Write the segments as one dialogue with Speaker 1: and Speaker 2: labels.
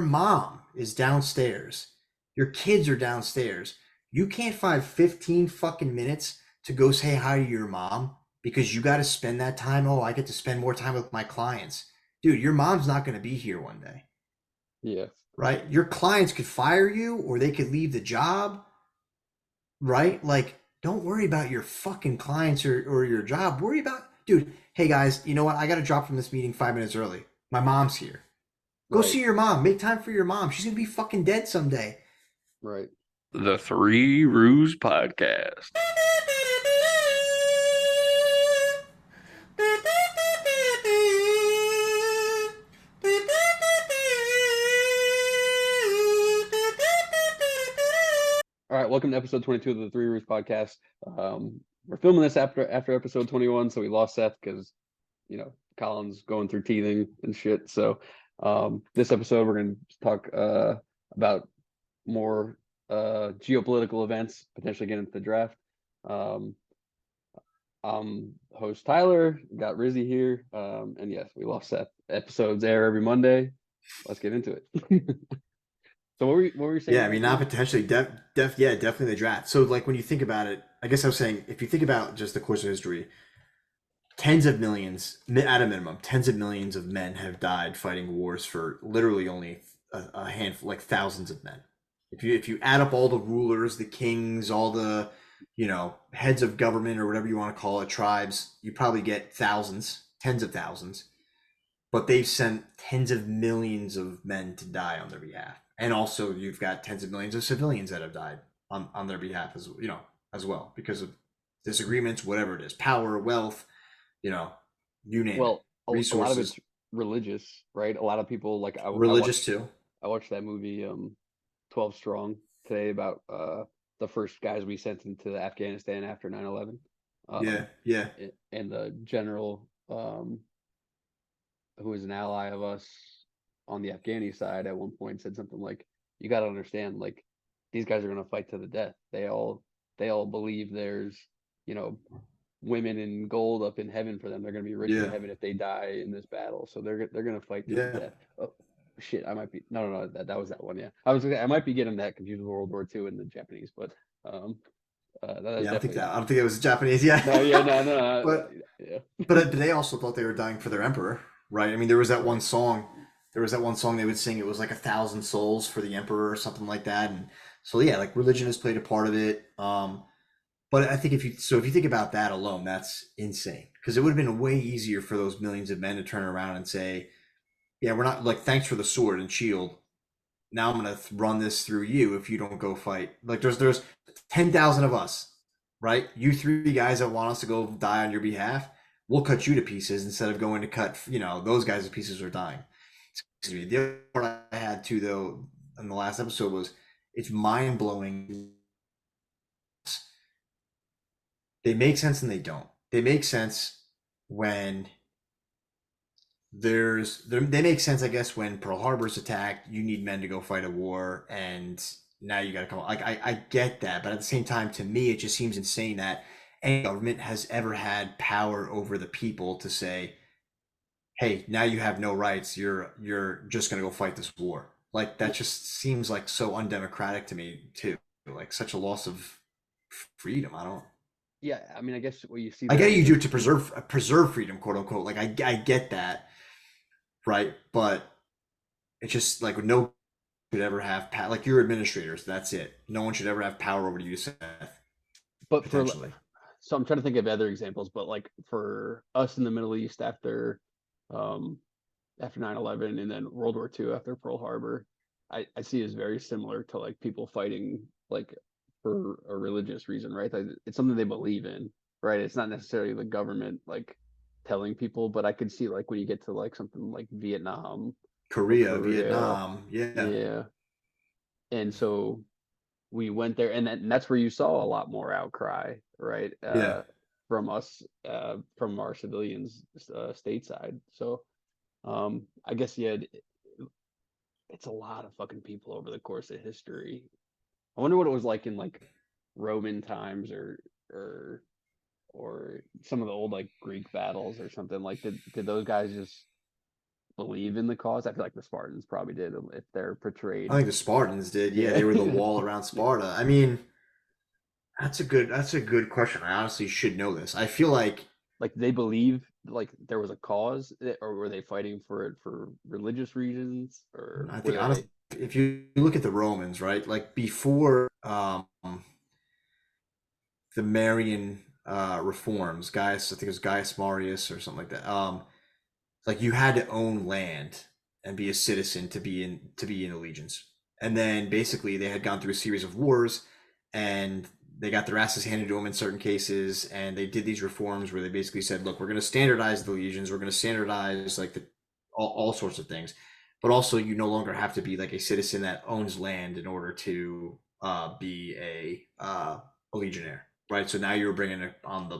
Speaker 1: mom is downstairs. Your kids are downstairs. You can't find 15 fucking minutes to go say hi to your mom because you got to spend that time. Oh, I get to spend more time with my clients. Dude, your mom's not going to be here one day,
Speaker 2: Yeah.
Speaker 1: right? Your clients could fire you or they could leave the job, right? Like, don't worry about your fucking clients or your job. Worry about, dude, hey guys, you know what? I got to drop from this meeting 5 minutes early. My mom's here. Go
Speaker 2: Right.
Speaker 1: see your mom. Make time for your mom. She's gonna be fucking dead someday.
Speaker 2: Right.
Speaker 3: The Three RoOs podcast.
Speaker 2: All right. Welcome to episode 22 of the Three RoOs podcast. We're filming this after episode 21, so we lost Seth because Colin's going through teething and shit. So this episode we're going to talk about more geopolitical events, potentially getting into the draft. Um, I'm host Tyler, got Rizzi here, and yes, we lost Seth. Episodes air every Monday. Let's get into it. So what were you saying
Speaker 1: Yeah, I
Speaker 2: about
Speaker 1: mean, not
Speaker 2: the?
Speaker 1: potentially. Yeah, definitely the draft. So, like, when you think about it, I guess I was saying, if you think about just the course of history, tens of millions, at a minimum, tens of millions of men have died fighting wars for literally only a handful, like thousands of men. If you add up all the rulers, the kings, all the heads of government or whatever you want to call it, tribes, you probably get thousands, tens of thousands. But they've sent tens of millions of men to die on their behalf, and also you've got tens of millions of civilians that have died on their behalf as well because of disagreements, whatever it is, power, wealth, you know, you name it,
Speaker 2: Well, a lot of it's
Speaker 1: resources,
Speaker 2: religious, right? A lot of people like
Speaker 1: religious too.
Speaker 2: I watched that movie 12 Strong today about the first guys we sent into Afghanistan after 9/11.
Speaker 1: Yeah,
Speaker 2: Um,
Speaker 1: yeah,
Speaker 2: and the general who is an ally of us on the Afghani side at one point said something like, "You got to understand, like these guys are going to fight to the death. They all believe there's you know women in gold up in heaven for them. They're going to be rich in
Speaker 1: yeah,
Speaker 2: heaven if they die in this battle. So they're going to fight to the
Speaker 1: yeah.
Speaker 2: death." Oh shit, I might be no, that was that one. Yeah, I might be getting that confused with World War II and the Japanese, but um that was
Speaker 1: Yeah, I don't think
Speaker 2: definitely
Speaker 1: that. I don't think it was Japanese. Yeah,
Speaker 2: no, yeah, no,
Speaker 1: but
Speaker 2: yeah,
Speaker 1: but they also thought they were dying for their emperor, right? I mean, there was that one
Speaker 2: right,
Speaker 1: song. There was that one song they would sing. It was like 1,000 souls for the emperor or something like that. And so yeah, like religion has played a part of it. But I think if you think about that alone, that's insane because it would have been way easier for those millions of men to turn around and say, yeah, we're not like thanks for the sword and shield. Now I'm gonna run this through you if you don't go fight. Like there's 10,000 of us, right? You three guys that want us to go die on your behalf, we'll cut you to pieces instead of going to cut those guys to pieces are dying. Excuse me. The other part I had too though in the last episode was it's mind blowing. They make sense and they don't. They make sense when they make sense, I guess, when Pearl Harbor's attacked. You need men to go fight a war, and now you got to come. Like I get that, but at the same time, to me, it just seems insane that any government has ever had power over the people to say, "Hey, now you have no rights. You're just gonna go fight this war." Like that
Speaker 2: well,
Speaker 1: just seems like so undemocratic to me too. Like such a loss of freedom. I don't.
Speaker 2: yeah. I mean, I guess what you see
Speaker 1: I
Speaker 2: there
Speaker 1: get
Speaker 2: is
Speaker 1: you do
Speaker 2: that
Speaker 1: it to preserve freedom, quote unquote. Like I get that, right? But it's just like no should ever have like your administrators. That's it. No one should ever have power over you, Seth.
Speaker 2: but for
Speaker 1: Potentially.
Speaker 2: so I'm trying to think of other examples, but like for us in the Middle East um after 9/11 and then World War II after Pearl Harbor, I see as very similar to like people fighting like for a religious reason, right? Like it's something they believe in, right? It's not necessarily the government like telling people, but I could see like when you get to like something like Vietnam or
Speaker 1: Korea,
Speaker 2: Korea,
Speaker 1: Vietnam. Yeah.
Speaker 2: yeah. And so we went there, and that's where you saw a lot more outcry, right?
Speaker 1: Yeah.
Speaker 2: From us, from our civilians, stateside. So, I guess yeah, it's a lot of fucking people over the course of history. I wonder what it was like in like Roman times or or some of the old like Greek battles or something. Like, did those guys just believe in the cause. I feel like the Spartans probably did if they're
Speaker 1: I
Speaker 2: portrayed.
Speaker 1: think the Spartans did. Yeah,
Speaker 2: Yeah.
Speaker 1: they were the wall around Sparta. I mean, that's a good question. I honestly should know this. I feel like
Speaker 2: Like they believe like there was a cause, or were they fighting for it for religious reasons, or
Speaker 1: I
Speaker 2: were
Speaker 1: think honestly,
Speaker 2: they?
Speaker 1: if you look at the Romans, right, like before the Marian reforms, Gaius, I think it was Gaius Marius or something like that. Like you had to own land and be a citizen to be in allegiance. And then basically they had gone through a series of wars, and they got their asses handed to them in certain cases, and they did these reforms where they basically said, look, we're going to standardize the legions, we're going to standardize like the all sorts of things, but also you no longer have to be like a citizen that owns land in order to be a legionnaire, right? So now you're bringing it on the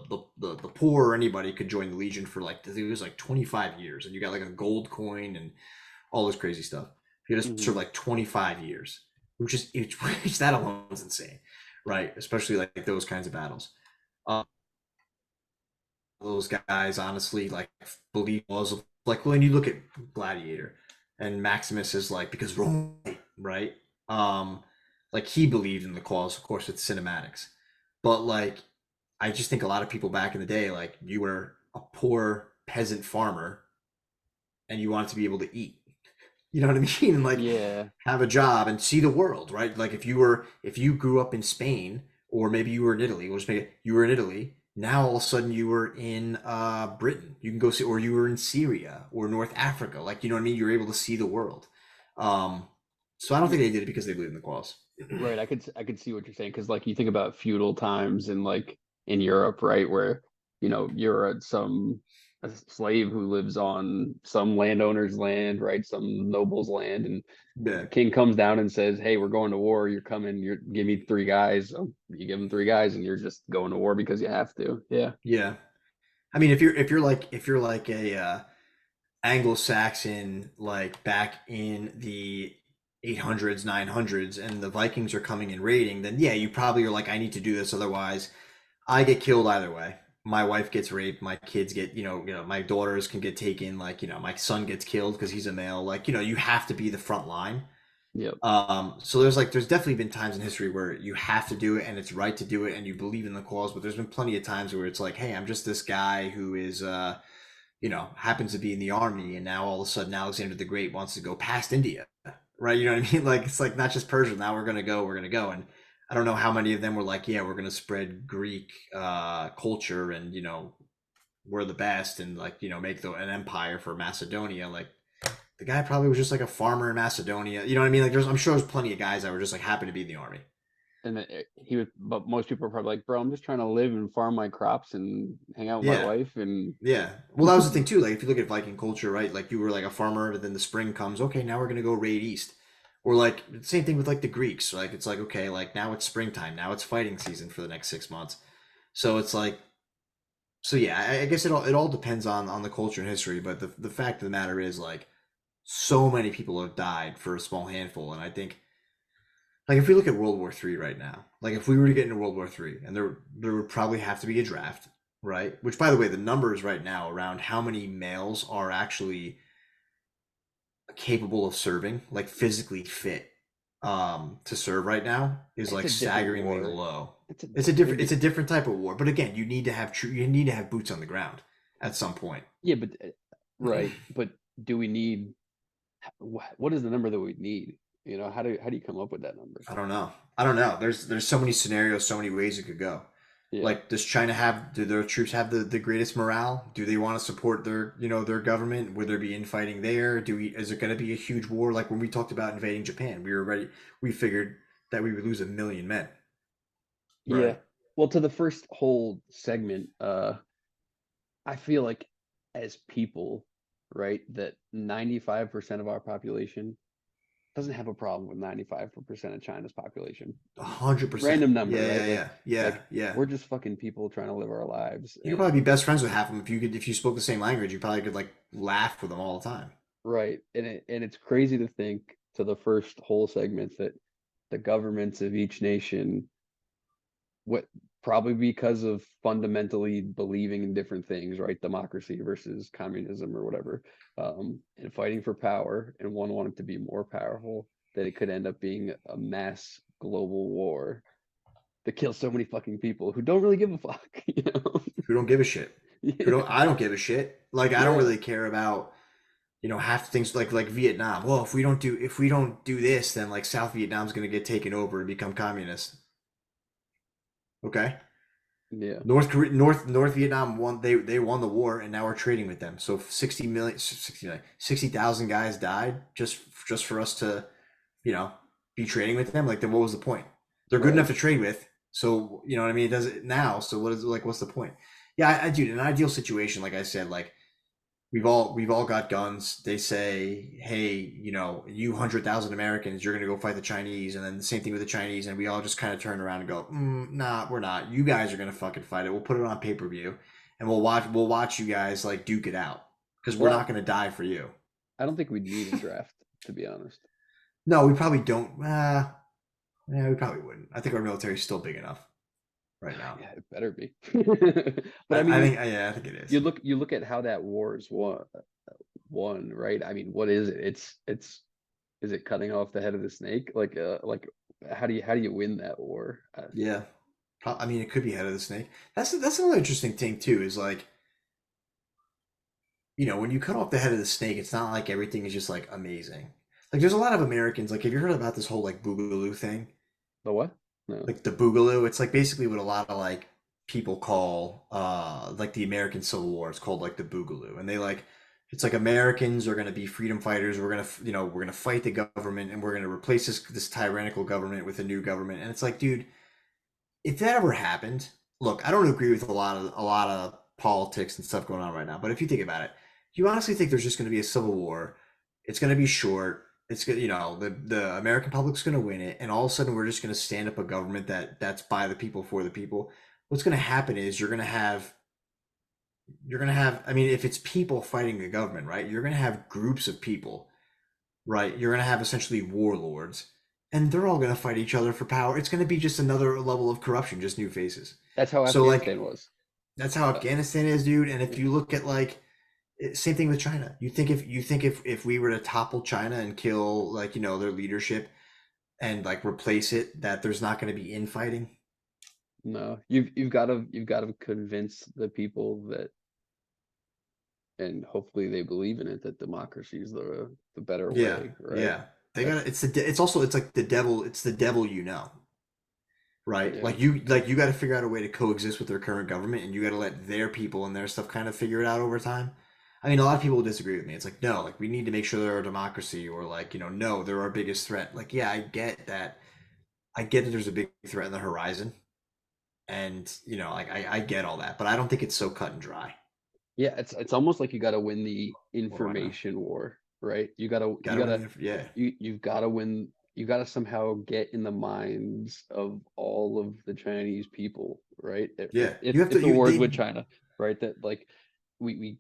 Speaker 1: poor, or anybody could join the legion for like it was like 25 years, and you got like a gold coin and all this crazy stuff. You just
Speaker 2: Mhm.
Speaker 1: serve like 25 years, which that alone is insane, right? Especially like those kinds of battles. Um, those guys honestly like believe was like when you look at Gladiator, and Maximus is like because Rome, right? Like he believed in the cause, of course, with cinematics, but like I just think a lot of people back in the day, like you were a poor peasant farmer and you wanted to be able to eat. You know what I mean? And like
Speaker 2: Yeah.
Speaker 1: have a job and see the world, right? Like if you grew up in Spain, or maybe you were in Italy, we'll just make it you were in Italy. Now all of a sudden you were in Britain. You can go see, or you were in Syria or North Africa. Like you know what I mean? You're able to see the world. Um, so I don't think they did it because they believe in the cause.
Speaker 2: Right, I could see what you're saying because like you think about feudal times in like in Europe, right, where you're a slave who lives on some landowner's land, right, some noble's land, and
Speaker 1: Yeah,
Speaker 2: the king comes down and says, "Hey, we're going to war. You're coming. You give me three guys." So you give them three guys, and you're just going to war because you have to. Yeah,
Speaker 1: yeah. I mean, if you're like a Anglo-Saxon, like back in the 800s, 900s, and the Vikings are coming and raiding, then yeah, you probably are like, I need to do this, otherwise I get killed either way. My wife gets raped, my kids get, my daughters can get taken, like, my son gets killed because he's a male. Like, you have to be the front line.
Speaker 2: yep.
Speaker 1: So there's definitely been times in history where you have to do it and it's right to do it and you believe in the cause, but there's been plenty of times where it's like, hey, I'm just this guy who is happens to be in the army, and now all of a sudden Alexander the Great wants to go past India, right? You know what I mean? Like it's like not just Persia. Now we're gonna go, and I don't know how many of them were like, yeah, we're gonna spread Greek culture, and we're the best, and like make an empire for Macedonia. Like the guy probably was just like a farmer in Macedonia. You know what I mean? Like I'm sure there's plenty of guys that were just like happy to be in the army.
Speaker 2: And he would, but most people are probably like, "Bro, I'm just trying to live and farm my crops and hang out with my
Speaker 1: Yeah.
Speaker 2: wife." And
Speaker 1: Yeah. Well, that was the thing too. Like, if you look at Viking culture, right? Like, you were like a farmer, but then the spring comes. Okay, now we're gonna go raid east. Or like same thing with like the Greeks. Like, it's like okay, like now it's springtime. Now it's fighting season for the next 6 months. So it's like, so yeah. I guess it all depends on the culture and history. But the fact of the matter is, like, so many people have died for a small handful, and I think like if we look at World War III right now, like if we were to get into World War III, and there would probably have to be a draft, right? Which, by the way, the numbers right now around how many males are actually capable of serving, like physically fit, to serve right now, is
Speaker 2: it's
Speaker 1: like
Speaker 2: a different
Speaker 1: staggeringly
Speaker 2: war.
Speaker 1: low.
Speaker 2: It's a
Speaker 1: It's a different
Speaker 2: maybe
Speaker 1: it's a different type of war, but again, you need to have boots on the ground at some point.
Speaker 2: yeah, but right. But do we need what is the number that we need? How do you come up with that number?
Speaker 1: I don't know. I don't know. There's so many scenarios, so many ways it could go.
Speaker 2: Yeah,
Speaker 1: Like, do their troops have the greatest morale? Do they want to support their government? Would there be infighting there? Is it going to be a huge war? Like when we talked about invading Japan, we figured that we would lose 1 million men,
Speaker 2: yeah.
Speaker 1: right?
Speaker 2: Well, to the first whole segment, I feel like as people, right, that 95% of our population doesn't have a problem with 95% of China's population.
Speaker 1: 100%.
Speaker 2: Random number,
Speaker 1: Yeah,
Speaker 2: right?
Speaker 1: yeah, yeah, yeah,
Speaker 2: Like
Speaker 1: yeah.
Speaker 2: we're just fucking people trying to live our lives.
Speaker 1: You could probably
Speaker 2: And
Speaker 1: be best friends with half of them if you spoke the same language. You probably could like laugh with them all the time.
Speaker 2: right. And it's crazy to think to the first whole segment that the governments of each nation, what Probably because of fundamentally believing in different things, right? Democracy versus communism or whatever, and fighting for power, and one wanting to be more powerful, that it could end up being a mass global war that kills so many fucking people who don't really give a fuck, you know?
Speaker 1: Who don't give a shit. Who
Speaker 2: Yeah,
Speaker 1: don't I don't give a shit. Like I don't
Speaker 2: yeah,
Speaker 1: really care about, half the things like Vietnam. Well, if we don't do this, then like South Vietnam's gonna get taken over and become communist. Okay.
Speaker 2: yeah.
Speaker 1: North Vietnam won, they won the war, and now we're trading with them. So 60,000 guys died just for us to, you know, be trading with them. Like then what was the point? They're good enough
Speaker 2: Right.
Speaker 1: to trade with. So, you know what I mean? It does it now. So what is like what's the point? Yeah, I do. In an ideal situation, like I said, like we've all got guns. They say, hey, you 100,000 Americans, you're gonna go fight the Chinese, and then the same thing with the Chinese, and we all just kind of turn around and go, nah, we're not. You guys are gonna fucking fight it. We'll put it on pay-per-view, and we'll watch you guys like duke it out because we're not
Speaker 2: Well,
Speaker 1: gonna die for you.
Speaker 2: I don't think we'd need a draft, to be honest.
Speaker 1: No, we probably don't. Yeah, we probably wouldn't. I think our military's still big enough right now.
Speaker 2: Yeah, it better be. But I
Speaker 1: I
Speaker 2: mean,
Speaker 1: think, yeah, I think it is.
Speaker 2: you look at how that war is won, right? I mean, what is it? It's is it cutting off the head of the snake? Like how do you win that war?
Speaker 1: Yeah, I mean, it could be head of the snake. That's another interesting thing too. Is like, when you cut off the head of the snake, it's not like everything is just like amazing. Like there's a lot of Americans, like have you heard about this whole like boogaloo thing?
Speaker 2: The what? No.
Speaker 1: Like the boogaloo, it's like basically what a lot of like people call like the American Civil War. It's called like the boogaloo. And they like it's like Americans are going to be freedom fighters. We're going to fight the government, and we're going to replace this tyrannical government with a new government. And it's like, dude, if that ever happened, look, I don't agree with a lot of politics and stuff going on right now, but if you think about it, you honestly think there's just going to be a civil war? It's going to be short. It's good, the American public's going to win it, and all of a sudden we're just going to stand up a government that's by the people for the people. What's going to happen is you're going to have, I mean, if it's people fighting the government, right? You're going to have groups of people, right? You're going to have essentially warlords, and they're all going to fight each other for power. It's going to be just another level of corruption, just new faces.
Speaker 2: That's how
Speaker 1: So
Speaker 2: Afghanistan
Speaker 1: like
Speaker 2: was.
Speaker 1: that's how
Speaker 2: Uh,
Speaker 1: Afghanistan is, dude. And if
Speaker 2: yeah.
Speaker 1: you look at like same thing with China, you think if we were to topple China and kill like their leadership and like replace it, that there's not going to be infighting.
Speaker 2: No, you've got to convince the people that, and hopefully they believe in it, that democracy is the better
Speaker 1: Yeah,
Speaker 2: way, right?
Speaker 1: yeah. They got
Speaker 2: That's
Speaker 1: to it's like the devil. It's the devil, right?
Speaker 2: yeah,
Speaker 1: Like you got to figure out a way to coexist with their current government, and you got to let their people and their stuff kind of figure it out over time. I mean, a lot of people disagree with me. It's like, no, like we need to make sure they're a democracy, or like, no, they're our biggest threat. Like, yeah, I get that. I get that there's a big threat on the horizon, and like I get all that, but I don't think it's so cut and dry.
Speaker 2: yeah. It's almost like you got to win the
Speaker 1: What do I know?
Speaker 2: information war, right? You gotta you
Speaker 1: Gotta win
Speaker 2: gotta
Speaker 1: the yeah,
Speaker 2: you've got to win. You got to somehow get in the minds of all of the Chinese people, right? If if
Speaker 1: yeah.
Speaker 2: if,
Speaker 1: You have to
Speaker 2: if the
Speaker 1: you
Speaker 2: war is
Speaker 1: they
Speaker 2: with China, right? That like we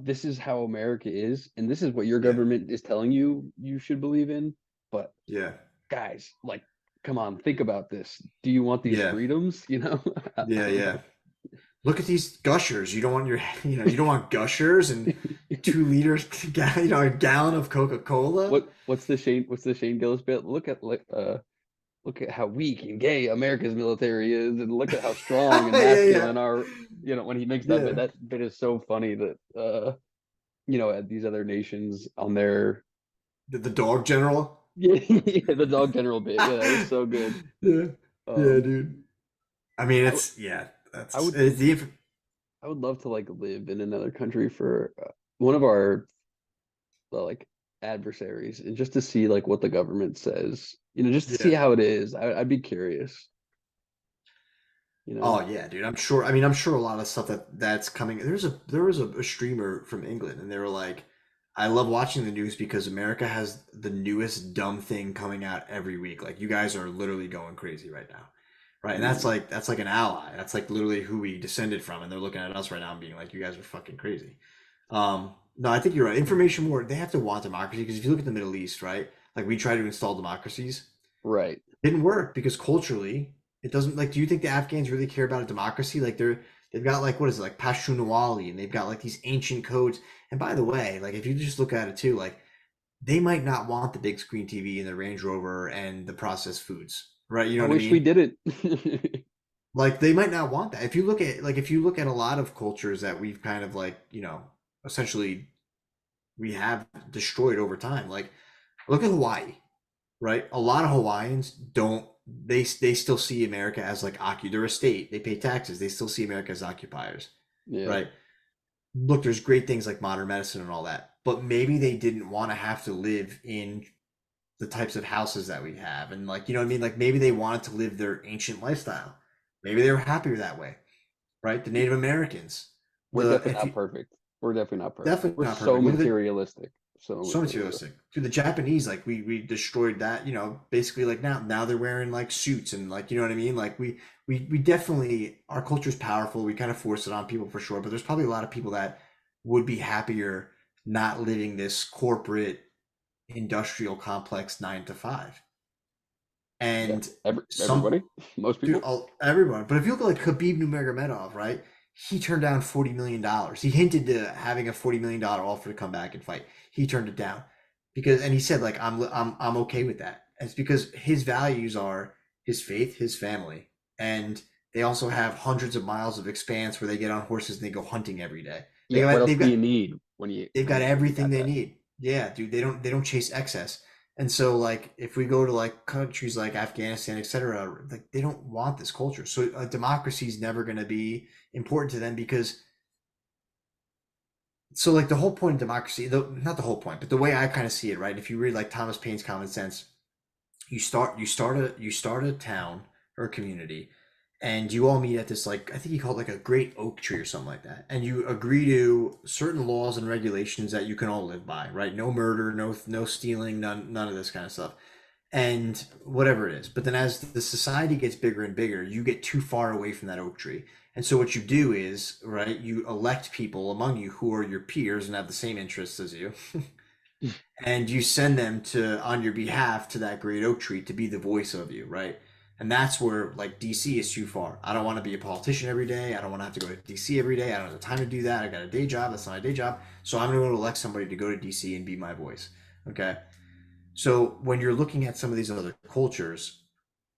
Speaker 2: this is how America is, and this is what your
Speaker 1: yeah,
Speaker 2: government is telling you should believe in. But
Speaker 1: yeah,
Speaker 2: guys, like, come on, think about this. Do you want these
Speaker 1: yeah,
Speaker 2: freedoms? I
Speaker 1: yeah,
Speaker 2: don't
Speaker 1: yeah.
Speaker 2: know.
Speaker 1: Look at these gushers. You don't want you don't want gushers and 2 liters, a gallon of Coca Cola.
Speaker 2: What's the Shane Gillis bit? Look at how weak and gay America's military is, and look at how strong and
Speaker 1: Yeah, yeah,
Speaker 2: masculine our, when he makes that bit.
Speaker 1: yeah.
Speaker 2: That bit is so funny that at these other nations on their
Speaker 1: The dog general.
Speaker 2: yeah, the dog general bit. Yeah, that was so good.
Speaker 1: Yeah, yeah,
Speaker 2: Um,
Speaker 1: dude. I mean,
Speaker 2: I, w-
Speaker 1: it's yeah.
Speaker 2: I
Speaker 1: That's
Speaker 2: would
Speaker 1: it's the
Speaker 2: I would love to like live in another country for one of our like adversaries, and just to see like what the government says, just to see
Speaker 1: yeah.
Speaker 2: how it is. I'd be curious, you know.
Speaker 1: Oh yeah, dude. I'm sure. I mean, I'm sure a lot of stuff that's coming. There was a streamer from England, and they were like, "I love watching the news because America has the newest dumb thing coming out every week. Like you guys are literally going crazy right now, right? And that's
Speaker 2: Mm,
Speaker 1: like that's like an ally. That's like literally who we descended from, and they're looking at us right now and being like, "You guys are fucking crazy." No, I think you're right. Information war. They have to want democracy because if you look at the Middle East, right? Like we try to install democracies,
Speaker 2: right.
Speaker 1: didn't work because culturally. It doesn't like. Do you think the Afghans really care about a democracy? Like they've got like what is it like Pashtunwali, and they've got like these ancient codes. And by the way, like if you just look at it too, like they might not want the big screen TV and the Range Rover and the processed foods, right? You know
Speaker 2: I
Speaker 1: what I
Speaker 2: wish we
Speaker 1: mean?
Speaker 2: didn't.
Speaker 1: Like they might not want that. If you look at a lot of cultures that we've kind of like, essentially we have destroyed over time. Like look at Hawaii, right? A lot of Hawaiians don't they still see America as like they're a state. They pay taxes. They still see America as occupiers,
Speaker 2: Yeah.
Speaker 1: right? Look, there's great things like modern medicine and all that, but maybe they didn't want to have to live in the types of houses that we have, and like you know what I mean. Like maybe they wanted to live their ancient lifestyle. Maybe they were happier that way, right? The Native Americans,
Speaker 2: We're
Speaker 1: the
Speaker 2: definitely
Speaker 1: if
Speaker 2: not
Speaker 1: you
Speaker 2: perfect. We're definitely not perfect.
Speaker 1: definitely
Speaker 2: We're
Speaker 1: not
Speaker 2: so
Speaker 1: perfect. Look at the
Speaker 2: materialistic. So
Speaker 1: so
Speaker 2: materialistic.
Speaker 1: materialistic. Dude, the Japanese, like we destroyed that, basically like now they're wearing like suits and like you know what I mean? Like we definitely our culture's powerful. We kind of force it on people for sure, but there's probably a lot of people that would be happier not living this corporate industrial complex 9 to 5.
Speaker 2: Yeah.
Speaker 1: And some
Speaker 2: Everybody, most
Speaker 1: dude,
Speaker 2: people.
Speaker 1: everyone. But if you look at like Khabib Nurmagomedov, right? He turned down $40 million. He hinted to having a $40 million offer to come back and fight. He turned it down because, and he said like I'm okay with that. And it's because his values are his faith, his family, and they also have hundreds of miles of expanse where they get on horses and they go hunting every day.
Speaker 2: Yeah. What else
Speaker 1: They've
Speaker 2: do
Speaker 1: got
Speaker 2: you need when you
Speaker 1: they've got
Speaker 2: when you
Speaker 1: everything
Speaker 2: got
Speaker 1: they
Speaker 2: that?
Speaker 1: need. Yeah, dude, they don't chase excess. And so like if we go to like countries like Afghanistan, etc., like they don't want this culture. So a democracy is never going to be important to them because so like the whole point of democracy, not the whole point, but the way I kind of see it, right? If you read like Thomas Paine's Common Sense, you start a town or a community and you all meet at this like I think he called it like a great oak tree or something like that, and you agree to certain laws and regulations that you can all live by, right? No murder, no stealing, none of this kind of stuff, and whatever it is. But then as the society gets bigger and bigger, you get too far away from that oak tree, and so what you do is, right, you elect people among you who are your peers and have the same interests as you, and you send them to on your behalf to that great oak tree to be the voice of you, right? And that's where like DC is too far. I don't want to be a politician every day. I don't want to have to go to DC every day. I don't have the time to do that. I got a day job. That's not my day job. So I'm going to elect somebody to go to DC and be my voice. Okay. So when you're looking at some of these other cultures,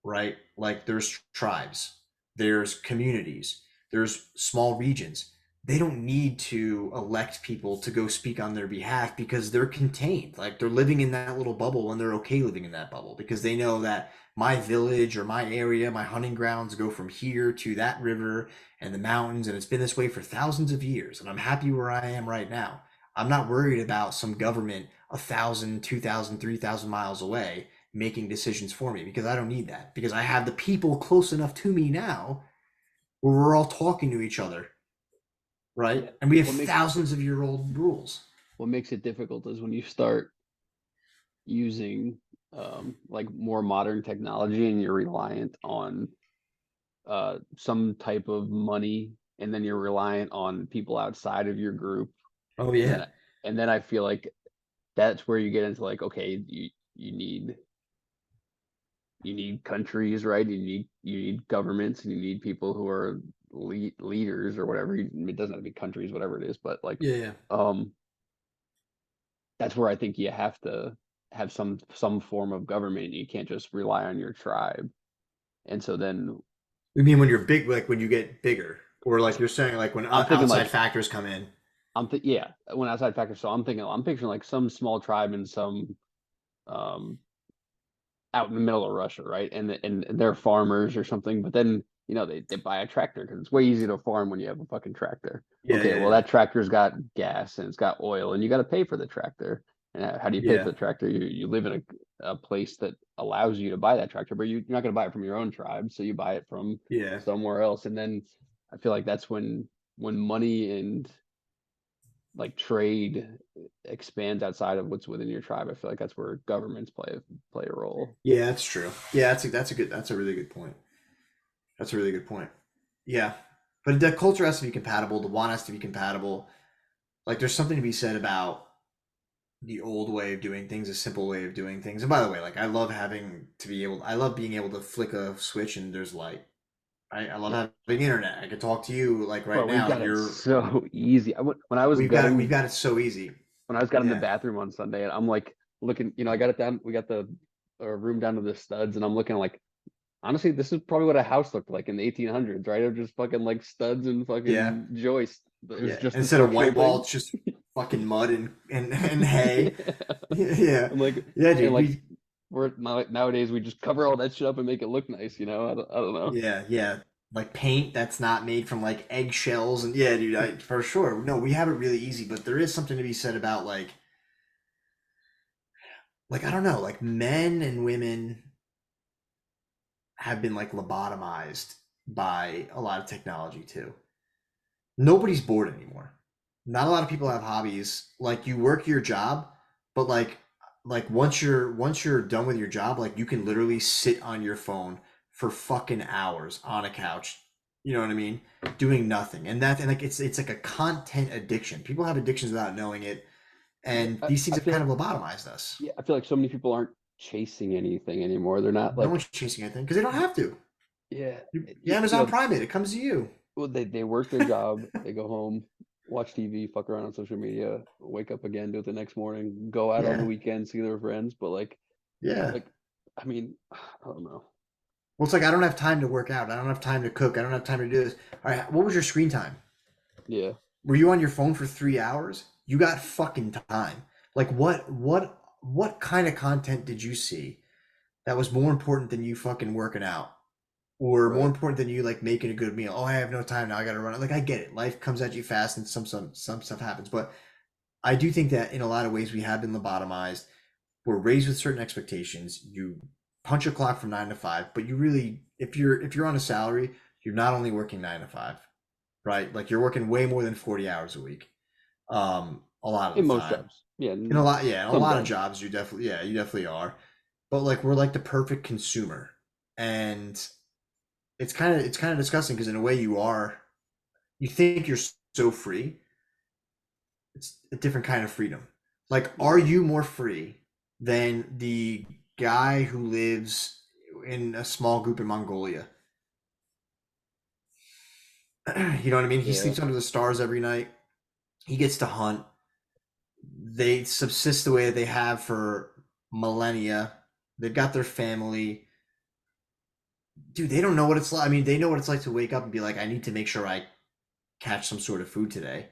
Speaker 1: right? Like there's tribes, there's communities, there's small regions. They don't need to elect people to go speak on their behalf because they're contained. Like they're living in that little bubble and they're okay living in that bubble because they know that my village or my area, my hunting grounds go from here to that river and the mountains. And it's been this way for thousands of years. And I'm happy where I am right now. I'm not worried about some government 1,000, 2,000, 3,000 miles away making decisions for me because I don't need that because I have the people close enough to me now where we're all talking to each other, right?
Speaker 2: Yeah.
Speaker 1: And we have
Speaker 2: What makes
Speaker 1: thousands of year old rules.
Speaker 2: what makes it difficult is when you start using like more modern technology and you're reliant on some type of money, and then you're reliant on people outside of your group,
Speaker 1: Oh
Speaker 2: and
Speaker 1: yeah,
Speaker 2: then I feel like that's where you get into like, okay, you need countries, right? You need governments, and you need people who are leaders or whatever. It doesn't have to be countries, whatever it is, but like
Speaker 1: yeah, yeah.
Speaker 2: um that's where I think you have to have some form of government. You can't just rely on your tribe. And so then
Speaker 1: You mean when you're big, like when you get bigger, or like you're saying, like when
Speaker 2: I'm thinking
Speaker 1: outside
Speaker 2: like
Speaker 1: factors come in?
Speaker 2: yeah, when outside factors. So I'm picturing like some small tribe in some um out in the middle of Russia, right? And they're farmers or something, but then they buy a tractor because it's way easier to farm when you have a fucking tractor.
Speaker 1: Yeah,
Speaker 2: Okay,
Speaker 1: yeah,
Speaker 2: well
Speaker 1: yeah,
Speaker 2: that tractor's got gas and it's got oil, and you got to pay for the tractor. And how do you pay for
Speaker 1: yeah,
Speaker 2: the tractor? You live in a place that allows you to buy that tractor, but you're not going to buy it from your own tribe, so you buy it from
Speaker 1: yeah.
Speaker 2: somewhere else. And then I feel like that's when money and like trade expands outside of what's within your tribe. I feel like that's where governments play a role.
Speaker 1: Yeah, that's true. Yeah, that's a really good point. That's a really good point. Yeah, but the culture has to be compatible. The want has to be compatible. Like there's something to be said about the old way of doing things, a simple way of doing things. And by the way, like I love being able to flick a switch and there's light. I love
Speaker 2: Yeah.
Speaker 1: having internet. I could talk to you like right
Speaker 2: Bro, we've
Speaker 1: now.
Speaker 2: got it so easy. When I was
Speaker 1: We've
Speaker 2: gutting
Speaker 1: got it so easy.
Speaker 2: the
Speaker 1: Yeah.
Speaker 2: bathroom on Sunday, and I'm like looking, I got it down. We got the room down to the studs, and I'm looking like, honestly, this is probably what a house looked like in the 1800s, right? Of just fucking like studs and
Speaker 1: Yeah.
Speaker 2: fucking joists. It was
Speaker 1: Yeah.
Speaker 2: just the
Speaker 1: Instead of
Speaker 2: structural
Speaker 1: white wall,
Speaker 2: thing.
Speaker 1: it's just fucking mud and hay.
Speaker 2: Yeah.
Speaker 1: Yeah.
Speaker 2: I'm like,
Speaker 1: Yeah,
Speaker 2: and
Speaker 1: dude.
Speaker 2: like nowadays we just cover all that shit up and make it look nice. I don't know.
Speaker 1: Yeah. Like paint that's not made from like eggshells and yeah, dude, for sure. No, we have it really easy, but there is something to be said about like I don't know, like men and women have been like lobotomized by a lot of technology too. Nobody's bored anymore. Not a lot of people have hobbies. Like you work your job, but like once you're done with your job, like you can literally sit on your phone for fucking hours on a couch. You know what I mean? Doing nothing. And like it's like a content addiction. People have addictions without knowing it,
Speaker 2: Yeah,
Speaker 1: and these things
Speaker 2: I
Speaker 1: have
Speaker 2: feel
Speaker 1: kind
Speaker 2: like
Speaker 1: of lobotomized us.
Speaker 2: I feel like so many people aren't chasing anything anymore. They're not
Speaker 1: No
Speaker 2: like,
Speaker 1: one's chasing anything because they don't have to.
Speaker 2: yeah,
Speaker 1: You Amazon Prime it comes to you.
Speaker 2: well, they work their job, they go home, watch TV, fuck around on social media, wake up again, do it the next morning, go out on the
Speaker 1: Yeah,
Speaker 2: weekend, see their friends. But
Speaker 1: yeah.
Speaker 2: like, I mean, I don't know.
Speaker 1: Well, it's like I don't have time to work out. I don't have time to cook. I don't have time to do this. All right, what was your screen time?
Speaker 2: Yeah,
Speaker 1: Were you on your phone for 3 hours? You got fucking time. Like what kind of content did you see that was more important than you fucking working out? Or more
Speaker 2: right.
Speaker 1: important than you like making a good meal? Oh, I have no time now. I gotta run it. Like I get it. Life comes at you fast and some stuff happens. But I do think that in a lot of ways we have been lobotomized. We're raised with certain expectations. You punch a clock from 9 to 5, but you really, if you're on a salary, you're not only working 9 to 5, right? Like you're working way more than 40 hours a week. A lot of
Speaker 2: In
Speaker 1: the
Speaker 2: most
Speaker 1: time.
Speaker 2: jobs, yeah,
Speaker 1: In a
Speaker 2: some
Speaker 1: lot of
Speaker 2: jobs,
Speaker 1: jobs, you definitely are. But like we're like the perfect consumer, and it's kind of disgusting because in a way you think you're so free. It's a different kind of freedom. Like, are
Speaker 2: right?
Speaker 1: you more free than the guy who lives in a small group in Mongolia? You know what I mean? He
Speaker 2: Yeah,
Speaker 1: sleeps under the stars every night. He gets to hunt. They subsist the way that they have for millennia. They've got their family. Dude, they don't know what it's like. I mean, they know what it's like to wake up and be like, I need to make sure I catch some sort of food today,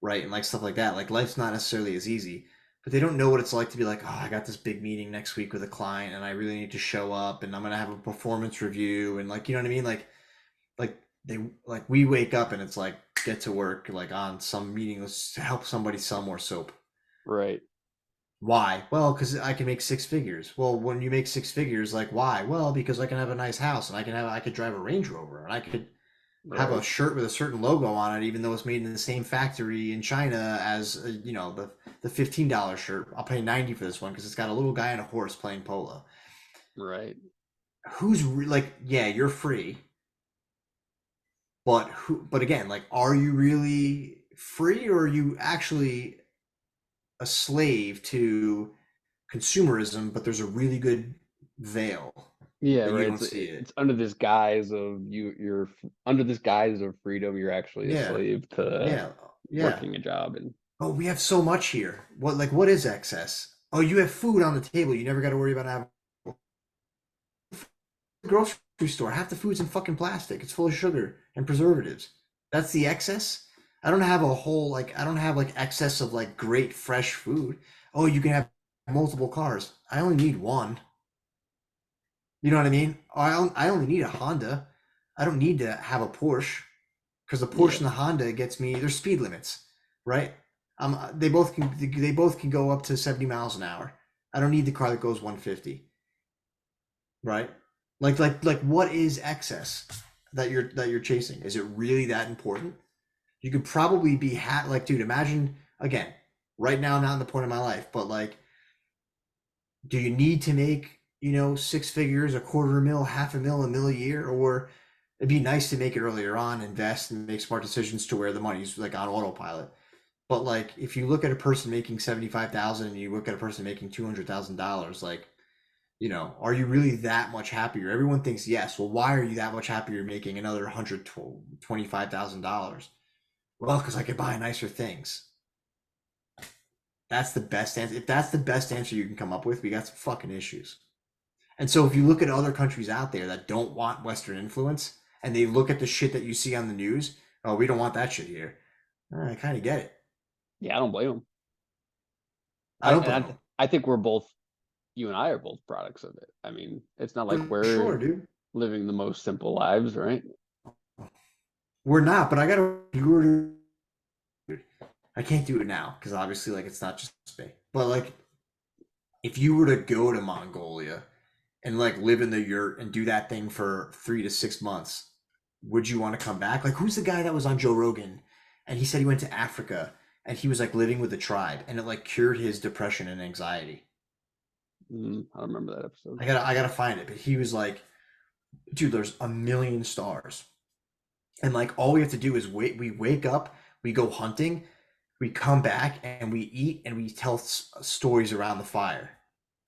Speaker 1: right? And like stuff like that. Like life's not necessarily as easy, but they don't know what it's like to be like, oh, I got this big meeting next week with a client, and I really need to show up, and I'm gonna have a performance review, and like you know what I mean, like they like we wake up and it's like get to work like on some meeting to help somebody sell more soap.
Speaker 2: right,
Speaker 1: Why? Well, because I can make 6 figures. Well, when you make 6 figures, like why? Well, because I can have a nice house and I could drive a Range Rover and I could have a
Speaker 2: right,
Speaker 1: shirt with a certain logo on it, even though it's made in the same factory in China as the $15 shirt. I'll pay 90 for this one because it's got a little guy on a horse playing polo.
Speaker 2: right.
Speaker 1: Like, yeah, you're free, but who? But again, like, are you really free, or are you actually a slave to consumerism? But there's a really good veil,
Speaker 2: Yeah,
Speaker 1: but you
Speaker 2: right.
Speaker 1: don't see it.
Speaker 2: It's under this guise of under this guise of freedom. You're actually a
Speaker 1: Yeah,
Speaker 2: slave to
Speaker 1: yeah, yeah.
Speaker 2: working a job, and
Speaker 1: Oh, we have so much here. What is excess? Oh, you have food on the table. You never got to worry about having a grocery store. Half the food's in fucking plastic. It's full of sugar and preservatives. That's the excess. I don't have like excess of like great fresh food. Oh, you can have multiple cars. I only need one. You know what I mean? I only need a Honda. I don't need to have a Porsche because the Porsche
Speaker 2: yeah,
Speaker 1: and the Honda gets me. There's speed limits, right? They both can go up to 70 miles an hour. I don't need the car that goes 150, right? Like what is excess that you're chasing? Is it really that important? You could probably be like, dude, imagine again. Right now, I'm not in the point of my life, but like, do you need to make 6 figures, a quarter a mil, half a mil a year, or it'd be nice to make it earlier on, invest and make smart decisions to where the money's like on autopilot. But like, if you look at a person making 75,000 and you look at a person making $200,000, like, you know, are you really that much happier? Everyone thinks yes. Well, why are you that much happier making another $125,000? Well, because I could buy nicer things. That's the best answer. If that's the best answer you can come up with, we got some fucking issues. And so if you look at other countries out there that don't want Western influence and they look at the shit that you see on the news, oh, we don't want that shit here. I kind of get it.
Speaker 2: Yeah, I don't blame them.
Speaker 1: I don't blame them.
Speaker 2: I think you and I are both products of it. I mean, it's not like
Speaker 1: For
Speaker 2: we're
Speaker 1: sure, dude.
Speaker 2: living the most simple lives, right?
Speaker 1: We're not, but I gotta. I can't do it now because obviously, like, it's not just me. But like, if you were to go to Mongolia and like live in the yurt and do that thing for 3 to 6 months, would you want to come back? Like, who's the guy that was on Joe Rogan and he said he went to Africa and he was like living with the tribe and it like cured his depression and anxiety.
Speaker 2: I don't remember that episode.
Speaker 1: I gotta find it, but he was like, dude, there's a million stars, and like all we have to do is wait. We wake up, we go hunting, we come back, and we eat, and we tell stories around the fire,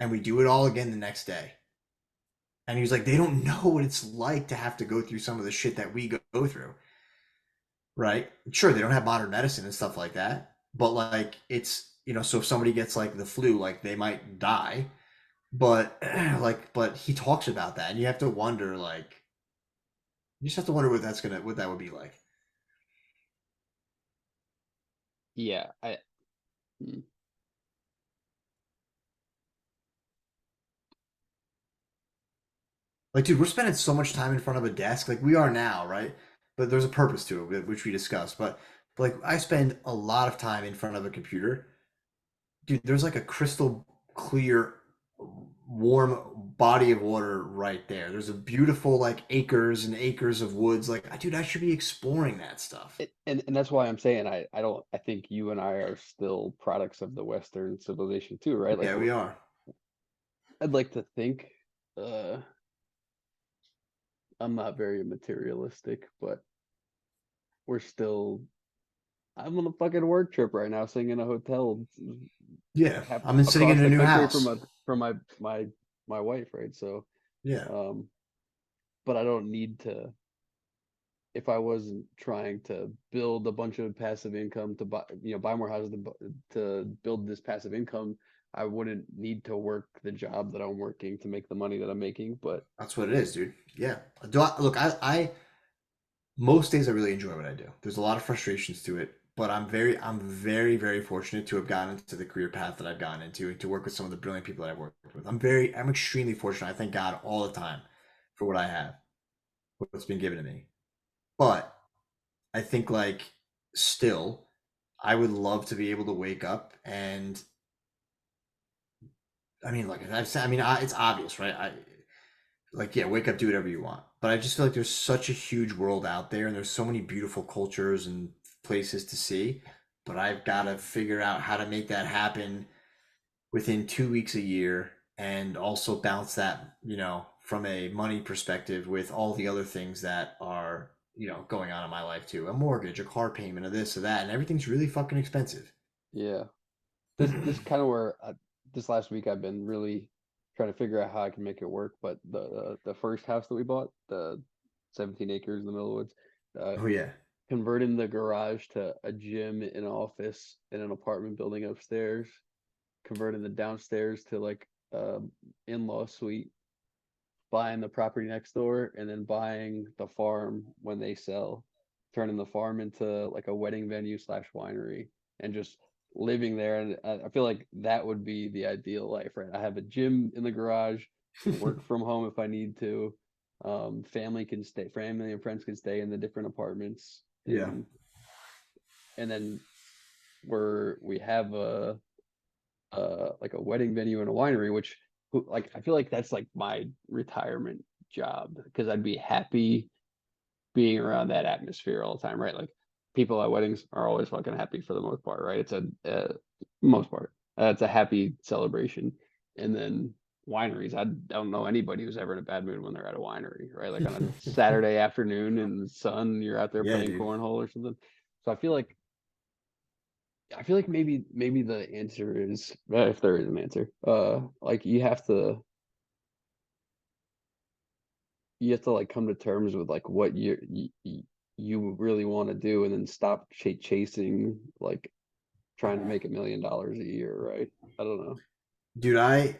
Speaker 1: and we do it all again the next day. And he was like, they don't know what it's like to have to go through some of the shit that we go through, right? Sure, they don't have modern medicine and stuff like that, but like it's, you know, so if somebody gets like the flu, like they might die, but like, but he talks about that, and you have to wonder, like, you just have to wonder what that would be like.
Speaker 2: Yeah, mm,
Speaker 1: Like, dude, we're spending so much time in front of a desk, like we are now, right? But there's a purpose to it, which we discussed. But like, I spend a lot of time in front of a computer, dude. There's like a crystal clear, warm body of water right there. There's a beautiful like acres and acres of woods. Like, dude, I should be exploring that stuff.
Speaker 2: and that's why I'm saying I think you and I are still products of the Western civilization too, right? Like
Speaker 1: Yeah, we are.
Speaker 2: I'd like to think uh I'm not very materialistic, but we're still I'm on a fucking work trip right now, staying in a hotel
Speaker 1: Yeah,
Speaker 2: half
Speaker 1: I'm sitting in
Speaker 2: across
Speaker 1: a
Speaker 2: the
Speaker 1: new
Speaker 2: country
Speaker 1: house.
Speaker 2: from my wife, right? So
Speaker 1: Yeah,
Speaker 2: um but I don't need to if I wasn't trying to build a bunch of passive income to buy, buy more houses to build this passive income, I wouldn't need to work the job that I'm working to make the money that I'm making. But
Speaker 1: that's what it is, dude. Yeah. Look, I most days I really enjoy what I do. There's a lot of frustrations to it, but I'm very, very fortunate to have gotten into the career path that I've gotten into and to work with some of the brilliant people that I've worked with. I'm extremely fortunate. I thank God all the time for what I have, what's been given to me. But I think like still, I would love to be able to wake up and I mean, like I've said, I mean, it's obvious, right? Like, yeah, wake up, do whatever you want. But I just feel like there's such a huge world out there and there's so many beautiful cultures and places to see. But I've got to figure out how to make that happen within 2 weeks a year and also bounce that, you know, from a money perspective with all the other things that are, you know, going on in my life too. A mortgage, a car payment, a this, or that, and everything's really fucking expensive.
Speaker 2: yeah, this kind of where this last week I've been really trying to figure out how I can make it work. But the first house that we bought, the 17 acres in the middle of the woods, uh,
Speaker 1: Oh yeah.
Speaker 2: converting the garage to a gym, an office, and an apartment building upstairs, converting the downstairs to like in-law suite, buying the property next door, and then buying the farm when they sell, turning the farm into like a wedding venue slash winery, and just living there. And I feel like that would be the ideal life, right? I have a gym in the garage, work from home if I need to. Family and friends can stay in the different apartments,
Speaker 1: Yeah.
Speaker 2: and then we have a like a wedding venue and a winery, which like I feel like that's like my retirement job because I'd be happy being around that atmosphere all the time, right? Like people at weddings are always fucking happy for the most part, right? It's a most part, it's a happy celebration, and then wineries. I don't know anybody who's ever in a bad mood when they're at a winery, right? Like on a Saturday afternoon in the sun, you're out there
Speaker 1: Yeah,
Speaker 2: playing
Speaker 1: dude.
Speaker 2: cornhole or something. So I feel like I feel like maybe the answer is, if there is an answer, like you have to like come to terms with like what you really want to do, and then stop chasing like trying to make $1 million a year, right? I don't know.
Speaker 1: Dude, I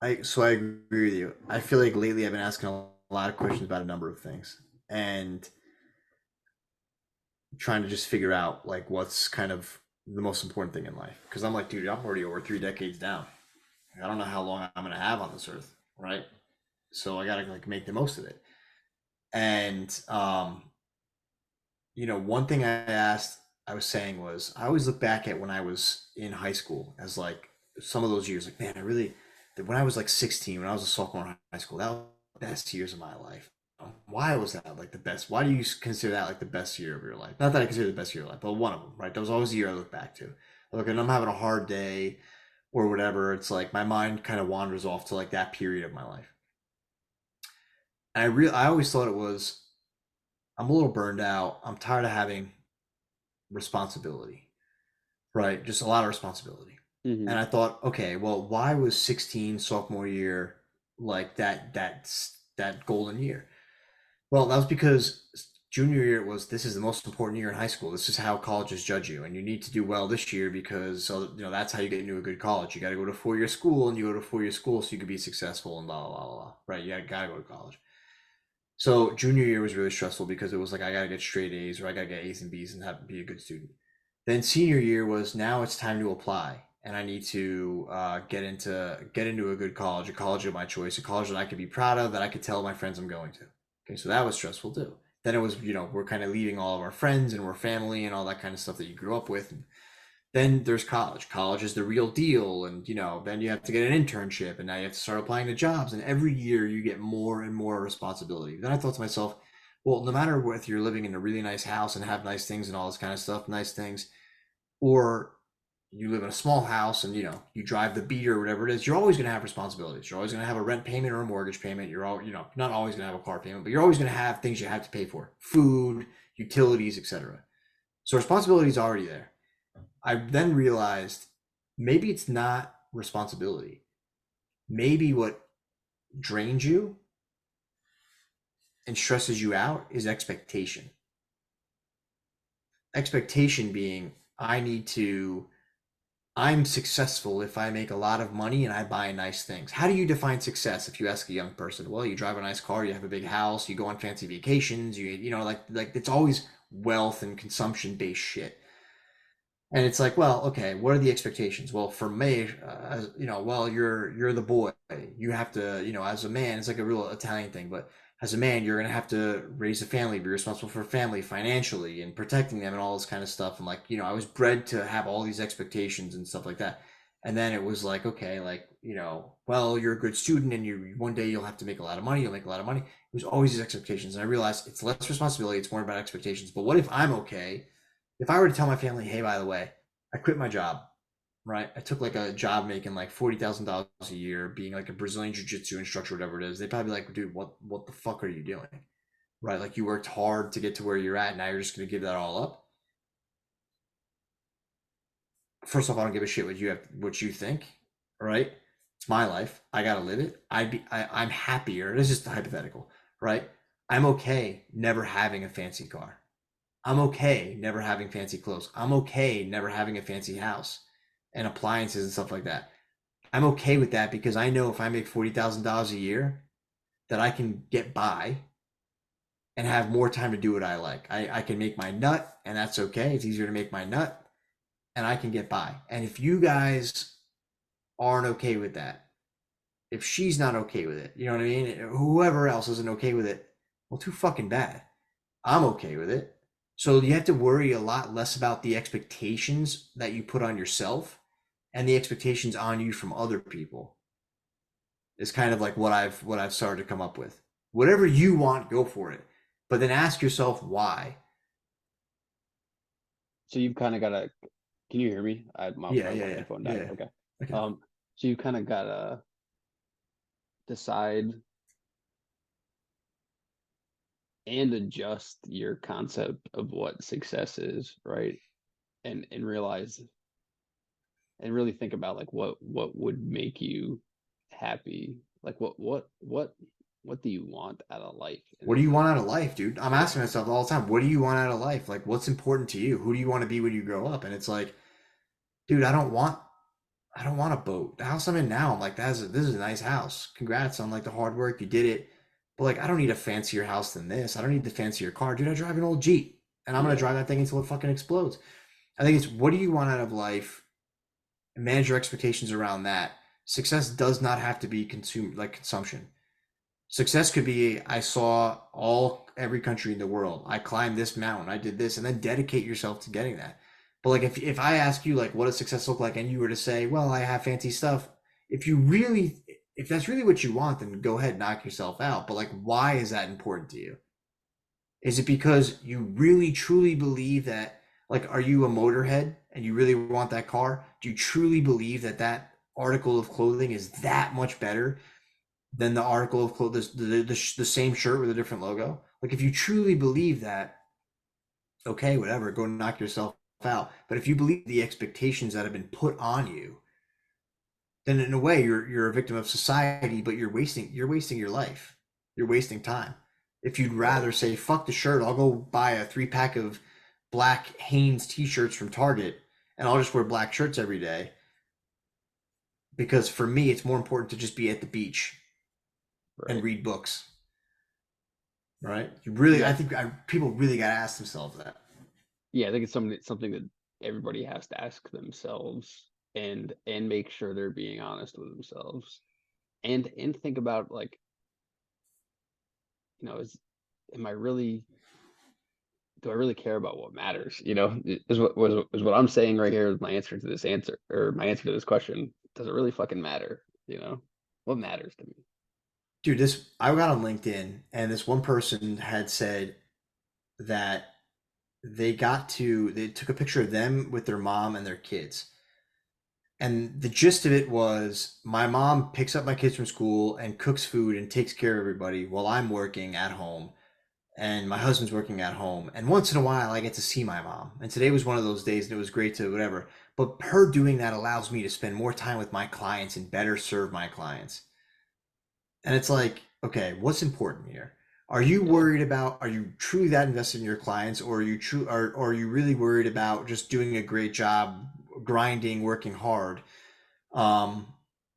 Speaker 1: agree with you. I feel like lately I've been asking a lot of questions about a number of things and trying to just figure out like what's kind of the most important thing in life. Because I'm like, dude, I'm already over 3 decades down. I don't know how long I'm gonna have on this earth, right? So I gotta like make the most of it. And one thing I was saying was I always look back at when I was in high school as like some of those years, like man, when I was like 16, when I was a sophomore in high school, that was the best years of my life. Why was that like the best? Why do you consider that like the best year of your life? Not that I consider it the best year of your life, but one of them, right? That was always the year I look back to. Look, and I'm having a hard day or whatever. It's like my mind kind of wanders off to like that period of my life. And I always thought it was I'm a little burned out. I'm tired of having responsibility, right? Just a lot of responsibility.
Speaker 2: Hmm.
Speaker 1: And I thought, okay, well, why was 16 sophomore year like that golden year? Well, that was because junior year was this is the most important year in high school. This is how colleges judge you, and you need to do well this year because that's how you get into a good college. You got to go to 4 year school, and you go to 4 year school so you can be successful and blah blah blah blah. Right? You got to go to college. So junior year was really stressful because it was like I gotta get straight A's or I gotta get A's and B's and have be a good student. Then senior year was now it's time to apply and I need to get into a good college, a college of my choice, a college that I could be proud of, that I could tell my friends I'm going to. Okay, so that was stressful too. Then it was we're kind of leaving all of our friends and we're family and all that kind of stuff that you grew up with. And then there's college. College is the real deal, and then you have to get an internship, and now you have to start applying to jobs. And every year you get more and more responsibility. Then I thought to myself, well, no matter whether you're living in a really nice house and have nice things and all this kind of stuff, nice things, or you live in a small house and you drive the beater or whatever it is, you're always going to have responsibilities. You're always going to have a rent payment or a mortgage payment. You're all not always going to have a car payment, but you're always going to have things you have to pay for: food, utilities, etc. So responsibility is already there. I then realized maybe it's not responsibility. Maybe what drains you and stresses you out is expectation. Expectation being, I'm successful if I make a lot of money and I buy nice things. How do you define success if you ask a young person? Well, you drive a nice car, you have a big house, you go on fancy vacations, like it's always wealth and consumption based shit. And it's like, well, okay, what are the expectations? Well, for me, well, you're the boy. You have to, as a man, it's like a real Italian thing, but as a man, you're gonna have to raise a family, be responsible for family financially and protecting them and all this kind of stuff. And like, I was bred to have all these expectations and stuff like that. And then it was like, okay, like, well, you're a good student and you one day you'll have to make a lot of money, you'll make a lot of money. It was always these expectations. And I realized it's less responsibility, it's more about expectations. But what if I'm okay? If I were to tell my family, hey, by the way, I quit my job, right? I took like a job making like $40,000 a year, being like a Brazilian jiu-jitsu instructor, whatever it is. They'd probably be like, dude, what the fuck are you doing? Right? Like you worked hard to get to where you're at. Now you're just gonna give that all up. First off, I don't give a shit what you think. All right? It's my life. I gotta live it. I'm happier. This is just hypothetical, right? I'm okay never having a fancy car. I'm okay never having fancy clothes. I'm okay never having a fancy house and appliances and stuff like that. I'm okay with that because I know if I make $40,000 a year, that I can get by and have more time to do what I like. I can make my nut, and that's okay. It's easier to make my nut, and I can get by. And if you guys aren't okay with that, if she's not okay with it, you know what I mean? Whoever else isn't okay with it, well, too fucking bad. I'm okay with it. So you have to worry a lot less about the expectations that you put on yourself and the expectations on you from other people. Is kind of like what I've started to come up with. Whatever you want, go for it. But then ask yourself why.
Speaker 2: So you've kind of got to. Can you hear me?
Speaker 1: Yeah,
Speaker 2: My
Speaker 1: yeah, yeah,
Speaker 2: headphone
Speaker 1: yeah,
Speaker 2: died.
Speaker 1: yeah.
Speaker 2: Okay.
Speaker 1: Okay.
Speaker 2: So you kind of got to decide and adjust your concept of what success is, right? and realize and really think about like what would make you happy. Like what do you want out of life? And
Speaker 1: What do
Speaker 2: it's
Speaker 1: you
Speaker 2: like,
Speaker 1: want out of life, dude? I'm asking myself all the time, what do you want out of life? Like, what's important to you? Who do you want to be when you grow up? And it's like, dude, I don't want a boat. The house I'm in now, I'm like, this is a nice house. Congrats on like the hard work. You did it. But like, I don't need a fancier house than this. I don't need the fancier car. Dude, I drive an old Jeep and I'm gonna
Speaker 2: yeah,
Speaker 1: drive that thing until it fucking explodes. I think it's what do you want out of life and manage your expectations around that. Success does not have to be consumption. Success could be I saw every country in the world. I climbed this mountain. I did this, and then dedicate yourself to getting that. But like if I ask you like what does success look like, and you were to say, well, I have fancy stuff. If that's really what you want, then go ahead, knock yourself out. But like, why is that important to you? Is it because you really truly believe that? Like, are you a motorhead and you really want that car? Do you truly believe that that article of clothing is that much better than the article of clothes, the same shirt with a different logo? Like, if you truly believe that, okay, whatever, go knock yourself out. But if you believe the expectations that have been put on you, then in a way you're a victim of society, but you're wasting your life. You're wasting time. If you'd
Speaker 2: right.
Speaker 1: rather say, fuck the shirt, I'll go buy a 3 pack of black Hanes t-shirts from Target and I'll just wear black shirts every day. Because for me, it's more important to just be at the beach and
Speaker 2: Right.
Speaker 1: read books. Right? I
Speaker 2: Yeah.
Speaker 1: think people really got to ask themselves that.
Speaker 2: Yeah, I think it's something that everybody has to ask themselves and make sure they're being honest with themselves. And think about like, is am I really do I really care about what matters? Is what I'm saying right here is my answer to this answer or my answer to this question. Does it really fucking matter? What matters to me?
Speaker 1: Dude, this I got on LinkedIn and this one person had said that they took a picture of them with their mom and their kids. And the gist of it was my mom picks up my kids from school and cooks food and takes care of everybody while I'm working at home and my husband's working at home. And once in a while, I get to see my mom. And today was one of those days and it was great to whatever. But her doing that allows me to spend more time with my clients and better serve my clients. And it's like, okay, what's important here?
Speaker 2: Yeah.
Speaker 1: Are you truly that invested in your clients, or or are you really worried about just doing a great job, grinding, working hard? Um,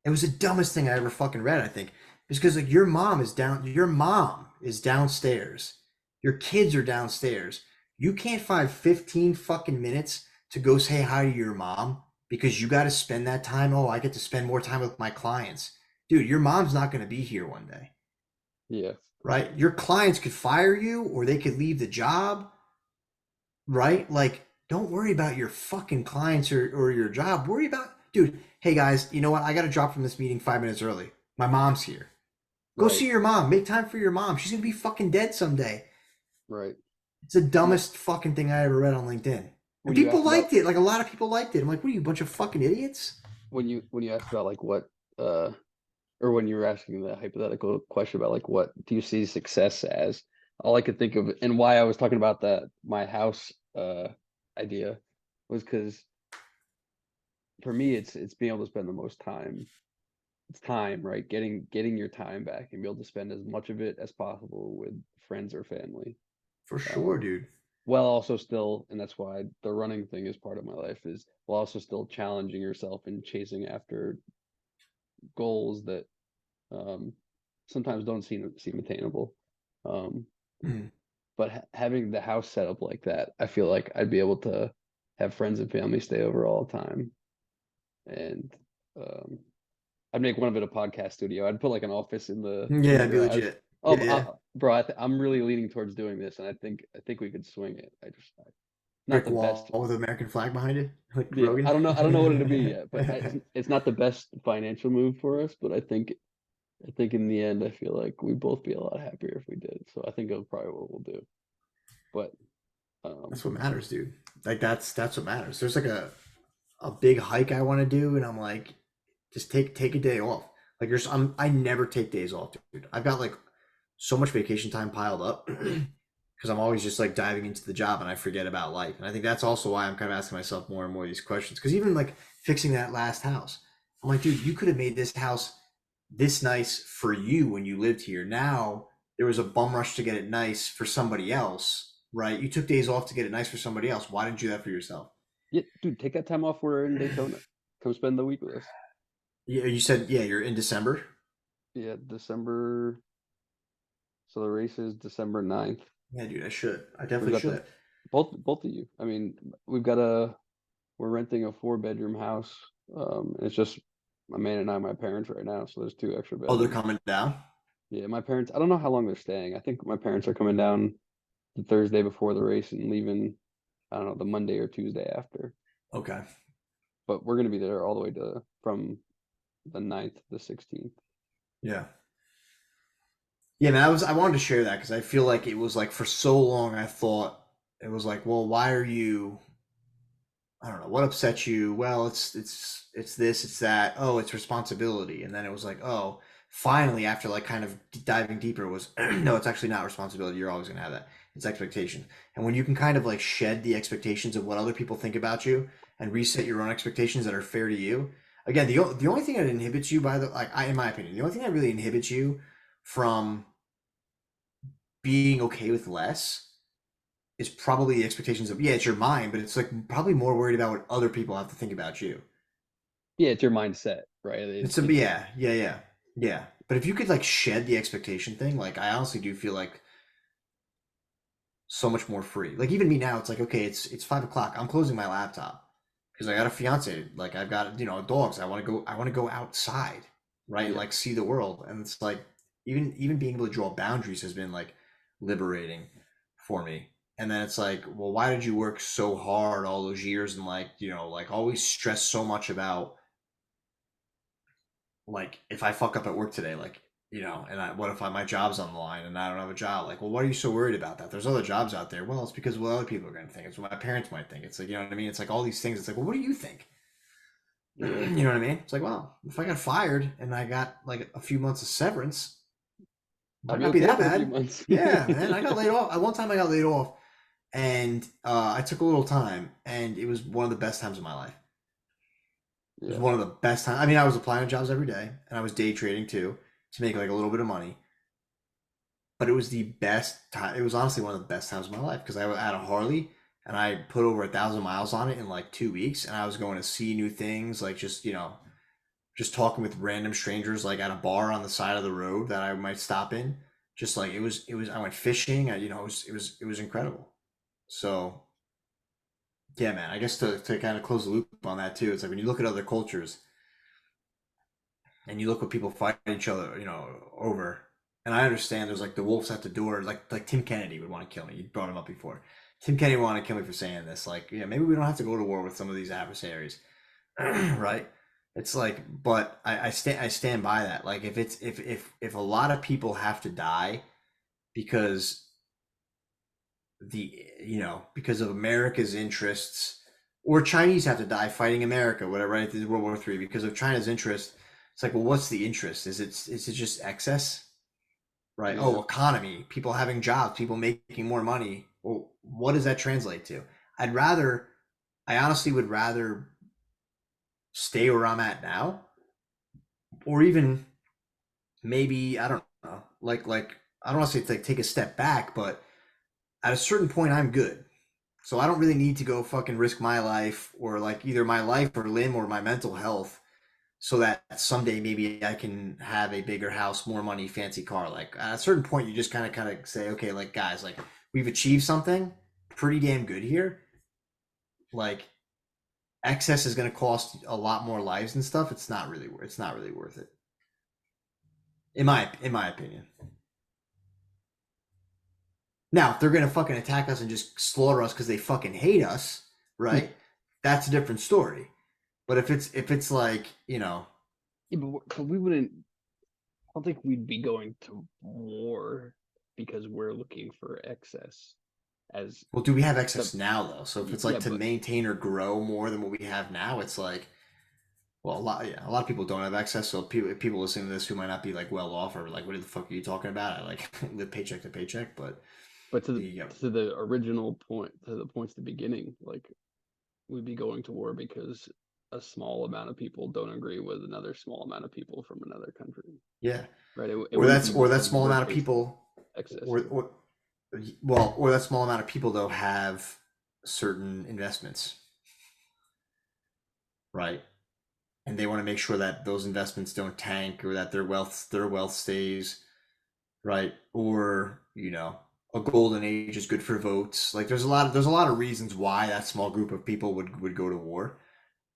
Speaker 1: it was the dumbest thing I ever fucking read, I think. It's because like your mom is downstairs. Your kids are downstairs. You can't find 15 fucking minutes to go say hi to your mom because you got to spend that time. Oh, I get to spend more time with my clients. Dude, your mom's not going to be here one day,
Speaker 2: Yeah.
Speaker 1: right? Your clients could fire you or they could leave the job, right? Like, don't worry about your fucking clients or your job. Worry about, dude, hey guys, you know what? I got to drop from this meeting 5 minutes early. My mom's here. Go
Speaker 2: Right.
Speaker 1: see your mom. Make time for your mom. She's going to be fucking dead someday.
Speaker 2: Right.
Speaker 1: It's the
Speaker 2: Yeah.
Speaker 1: dumbest fucking thing I ever read on LinkedIn. And
Speaker 2: When you
Speaker 1: people
Speaker 2: asked about
Speaker 1: liked it. Like, a lot of people liked it. I'm like, what are you, a bunch of fucking idiots?
Speaker 2: when you asked about like what uh or when you were asking the hypothetical question about like what do you see success as, all I could think of and why I was talking about that my house idea was because for me it's being able to spend the most time. It's time, right? Getting your time back and be able to spend as much of it as possible with friends or family.
Speaker 1: For sure,
Speaker 2: Um,
Speaker 1: dude.
Speaker 2: while also still, and that's why the running thing is part of my life, is while also still challenging yourself and chasing after goals that um, sometimes don't seem attainable. Um,
Speaker 1: Mm.
Speaker 2: but having the house set up like that, I feel like I'd be able to have friends and family stay over all the time, and um, I'd make one of it a podcast studio. I'd put like an office in
Speaker 1: Yeah,
Speaker 2: the
Speaker 1: it'd be
Speaker 2: garage.
Speaker 1: legit.
Speaker 2: Oh,
Speaker 1: Yeah, yeah.
Speaker 2: bro, I'm really leaning towards doing this, and I think we could swing it. Not
Speaker 1: Brick
Speaker 2: the best.
Speaker 1: wall with an American flag behind it, like
Speaker 2: Yeah,
Speaker 1: Rogan.
Speaker 2: I don't know what it'd be yet, but it's not the best financial move for us. But I think in the end, I feel like we'd both be a lot happier if we did. So I think that's probably what we'll do. But um,
Speaker 1: That's what matters, dude. Like that's what matters. There's like a big hike I want to do, and I'm like, just take a day off. Like I never take days off, dude. I've got like so much vacation time piled up because because I'm always just like diving into the job and I forget about life. And I think that's also why I'm kind of asking myself more and more of these questions. Because even like fixing that last house, I'm like, dude, you could have made this house this nice for you when you lived here. Now there was a bum rush to get it nice for somebody else, right? You took days off to get it nice for somebody else. Why didn't you do that for yourself?
Speaker 2: Yeah, dude, take that time off. We're in Daytona. Come spend the week with us.
Speaker 1: Yeah, you said yeah, you're in December.
Speaker 2: Yeah, December. So the race is December 9th.
Speaker 1: Yeah, dude, I should. I
Speaker 2: We've
Speaker 1: definitely
Speaker 2: got the
Speaker 1: should.
Speaker 2: both of you. I mean, we've got a we're renting a 4-bedroom house. It's just my man and I, my parents right now. So there's 2 extra
Speaker 1: Oh, they're
Speaker 2: bedrooms.
Speaker 1: coming down.
Speaker 2: Yeah, my parents. I don't know how long they're staying. I think my parents are coming down the Thursday before the race and leaving. I don't know, the Monday or Tuesday after.
Speaker 1: Okay.
Speaker 2: But we're gonna be there all the way to from the 9th to the 16th.
Speaker 1: Yeah. Yeah, man, I wanted to share that because I feel like it was like for so long I thought it was like, well, why are you I don't know, what upsets you? Well, it's this, it's that. Oh, it's responsibility. And then it was like, oh, finally after like kind of diving deeper it was no, it's actually not responsibility. You're always going to have that. It's expectation. And when you can kind of like shed the expectations of what other people think about you and reset your own expectations that are fair to you. Again, the only thing that inhibits you by the like I in my opinion, the only thing that really inhibits you from being okay with less is probably the expectations of yeah, it's your mind, but it's like probably more worried about what other people have to think about you.
Speaker 2: Yeah, it's your mindset, right?
Speaker 1: It's a
Speaker 2: It's
Speaker 1: yeah. But if you could like shed the expectation thing, like I honestly do feel like so much more free. Like even me now, it's like okay, it's 5 o'clock. I'm closing my laptop because I got a fiance. Like I've got dogs. I want to go outside, right?
Speaker 2: yeah.
Speaker 1: Like see the world, and it's like even being able to draw boundaries has been like liberating for me. And then it's like, well, why did you work so hard all those years and like like always stress so much about like if I fuck up at work today, like and what if my job's on the line and I don't have a job? Like, well, why are you so worried about that? There's other jobs out there. Well, it's because what other people are going to think. It's what my parents might think. It's like what I mean. It's like all these things. It's like, well, what do you think?
Speaker 2: Yeah.
Speaker 1: You know what I mean? It's like, well, if I got fired and I got like a few months of severance,
Speaker 2: I'll
Speaker 1: might
Speaker 2: be
Speaker 1: not be
Speaker 2: okay
Speaker 1: that
Speaker 2: for a few
Speaker 1: bad.
Speaker 2: months.
Speaker 1: Yeah, man. I got laid off. At one time, I got laid off, and I took a little time, and it was one of the best times of my life. It was
Speaker 2: Yeah.
Speaker 1: one of the best times. I mean, I was applying to jobs every day, and I was day trading too to make like a little bit of money. But it was the best time. It was honestly one of the best times of my life because I had a Harley and I put over 1,000 miles on it in like 2 weeks, and I was going to see new things, like just just talking with random strangers, like at a bar on the side of the road that I might stop in. Just like it was. I went fishing. It was incredible. So yeah, man. I guess to kind of close the loop on that too, it's like when you look at other cultures and you look what people fight each other, over. And I understand there's like the wolves at the door, like Tim Kennedy would want to kill me. You brought him up before. Tim Kennedy would want to kill me for saying this. Like, yeah, maybe we don't have to go to war with some of these adversaries, right? It's like, but I stand by that. Like, if it's if a lot of people have to die because because of America's interests, or Chinese have to die fighting America, whatever, right? This is World War III because of China's interest. It's like, well, what's the interest? Is it just excess, right?
Speaker 2: Yeah.
Speaker 1: Oh, economy, people having jobs, people making more money. Well, what does that translate to? I honestly would rather stay where I'm at now, or even maybe I don't know, like I don't want to say like take a step back, but at a certain point, I'm good. So I don't really need to go fucking risk my life or like either my life or limb or my mental health so that someday maybe I can have a bigger house, more money, fancy car. Like at a certain point you just kind of say, okay, like guys, like we've achieved something pretty damn good here. Like excess is going to cost a lot more lives and stuff. It's not really worth it. In my opinion. Now, if they're gonna fucking attack us and just slaughter us because they fucking hate us, right? That's a different story. But if it's like
Speaker 2: Yeah, but we wouldn't. I don't think we'd be going to war because we're looking for excess. As
Speaker 1: well, do we have
Speaker 2: the
Speaker 1: excess now though? So if it's
Speaker 2: yeah,
Speaker 1: like to
Speaker 2: but
Speaker 1: maintain or grow more than what we have now, it's like well, a lot of people don't have access. So people listening to this who might not be like well off or like, what the fuck are you talking about? I like live paycheck to paycheck, but
Speaker 2: But
Speaker 1: There you go.
Speaker 2: to the original point, to the points at the beginning, like we'd be going to war because a small amount of people don't agree with another small amount of people from another country,
Speaker 1: Yeah.
Speaker 2: right? It
Speaker 1: Or
Speaker 2: wouldn't be
Speaker 1: that
Speaker 2: a
Speaker 1: small amount of
Speaker 2: war-based
Speaker 1: people,
Speaker 2: excess.
Speaker 1: or well, or that small amount of people though have certain investments, right? And they want to make sure that those investments don't tank or that their wealth stays, right? Or, a golden age is good for votes. Like there's a lot of reasons why that small group of people would go to war.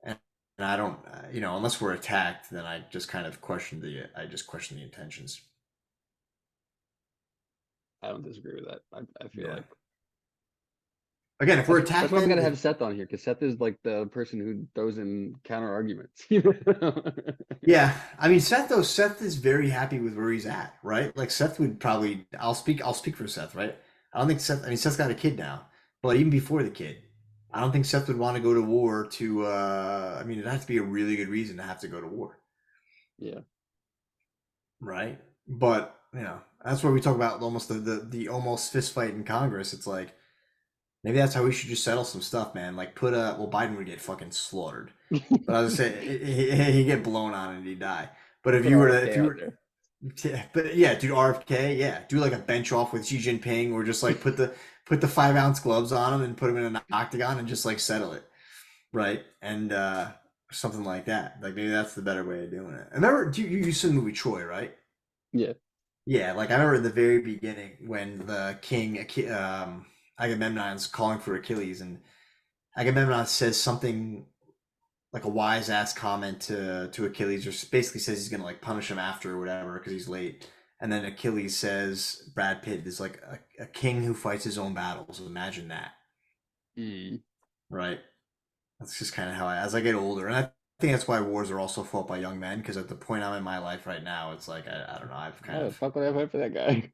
Speaker 1: And I don't, unless we're attacked, then I just question the intentions.
Speaker 2: I don't disagree with that. I feel
Speaker 1: Yeah.
Speaker 2: like
Speaker 1: Again, if we're
Speaker 2: that's
Speaker 1: attacked,
Speaker 2: why we gotta
Speaker 1: then
Speaker 2: have Seth on here, because Seth is like the person who throws in counter arguments.
Speaker 1: yeah. I mean, Seth is very happy with where he's at, right? Like Seth would probably, I'll speak for Seth, right? I don't think Seth, I mean, Seth's got a kid now, but even before the kid, I don't think Seth would want to go to war I mean, it has to be a really good reason to have to go to war,
Speaker 2: Yeah,
Speaker 1: right? But, that's where we talk about almost the almost fist fight in Congress. It's like, maybe that's how we should just settle some stuff, man. Like well, Biden would get fucking slaughtered. But I was say he'd get blown on and he'd die. But if
Speaker 2: put
Speaker 1: you were to,
Speaker 2: RFK
Speaker 1: if you
Speaker 2: out
Speaker 1: were,
Speaker 2: there.
Speaker 1: yeah, but yeah, dude, RFK, yeah, do like a bench off with Xi Jinping, or just like put the 5 ounce gloves on him and put him in an octagon and just like settle it, right? And something like that. Like maybe that's the better way of doing it. I remember you saw the movie Troy, right?
Speaker 2: Yeah,
Speaker 1: Yeah, like I remember in the very beginning when the king Agamemnon's calling for Achilles, and Agamemnon says something like a wise ass comment to Achilles, or basically says he's gonna like punish him after or whatever because he's late. And then Achilles says, Brad Pitt is like a king who fights his own battles. Imagine that,
Speaker 2: mm.
Speaker 1: right? That's just kind of how as I get older, and I think that's why wars are also fought by young men. Because at the point I'm in my life right now, it's like I don't know. I've kind
Speaker 2: Oh,
Speaker 1: of
Speaker 2: fuck would I fight for that guy?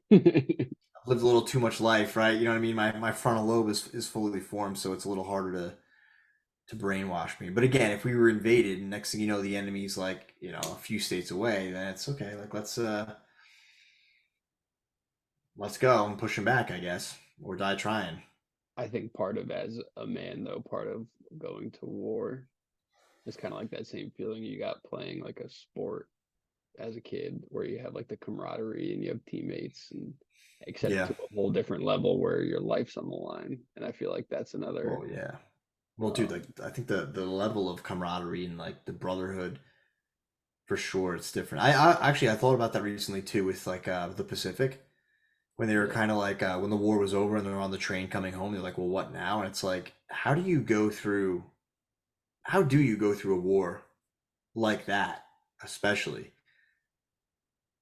Speaker 1: lived a little too much life, right? You know what I mean? My frontal lobe is fully formed, so it's a little harder to brainwash me. But again, if we were invaded, and next thing you know, the enemy's like, a few states away, then it's okay. Like let's go and push him back, I guess, or die trying.
Speaker 2: I think part of, as a man though, part of going to war is kind of like that same feeling you got playing like a sport as a kid, where you have like the camaraderie and you have teammates, and except
Speaker 1: Yeah.
Speaker 2: to a whole different level where your life's on the line. And I feel like that's another
Speaker 1: Well, yeah. Well, dude,
Speaker 2: um
Speaker 1: like I think the level of camaraderie and like the brotherhood, for sure, it's different. I actually I thought about that recently too with like the Pacific, when they were
Speaker 2: yeah.
Speaker 1: kind of like when the war was over and they were on the train coming home. They're like, well, what now? And it's like, how do you go through a war like that, especially?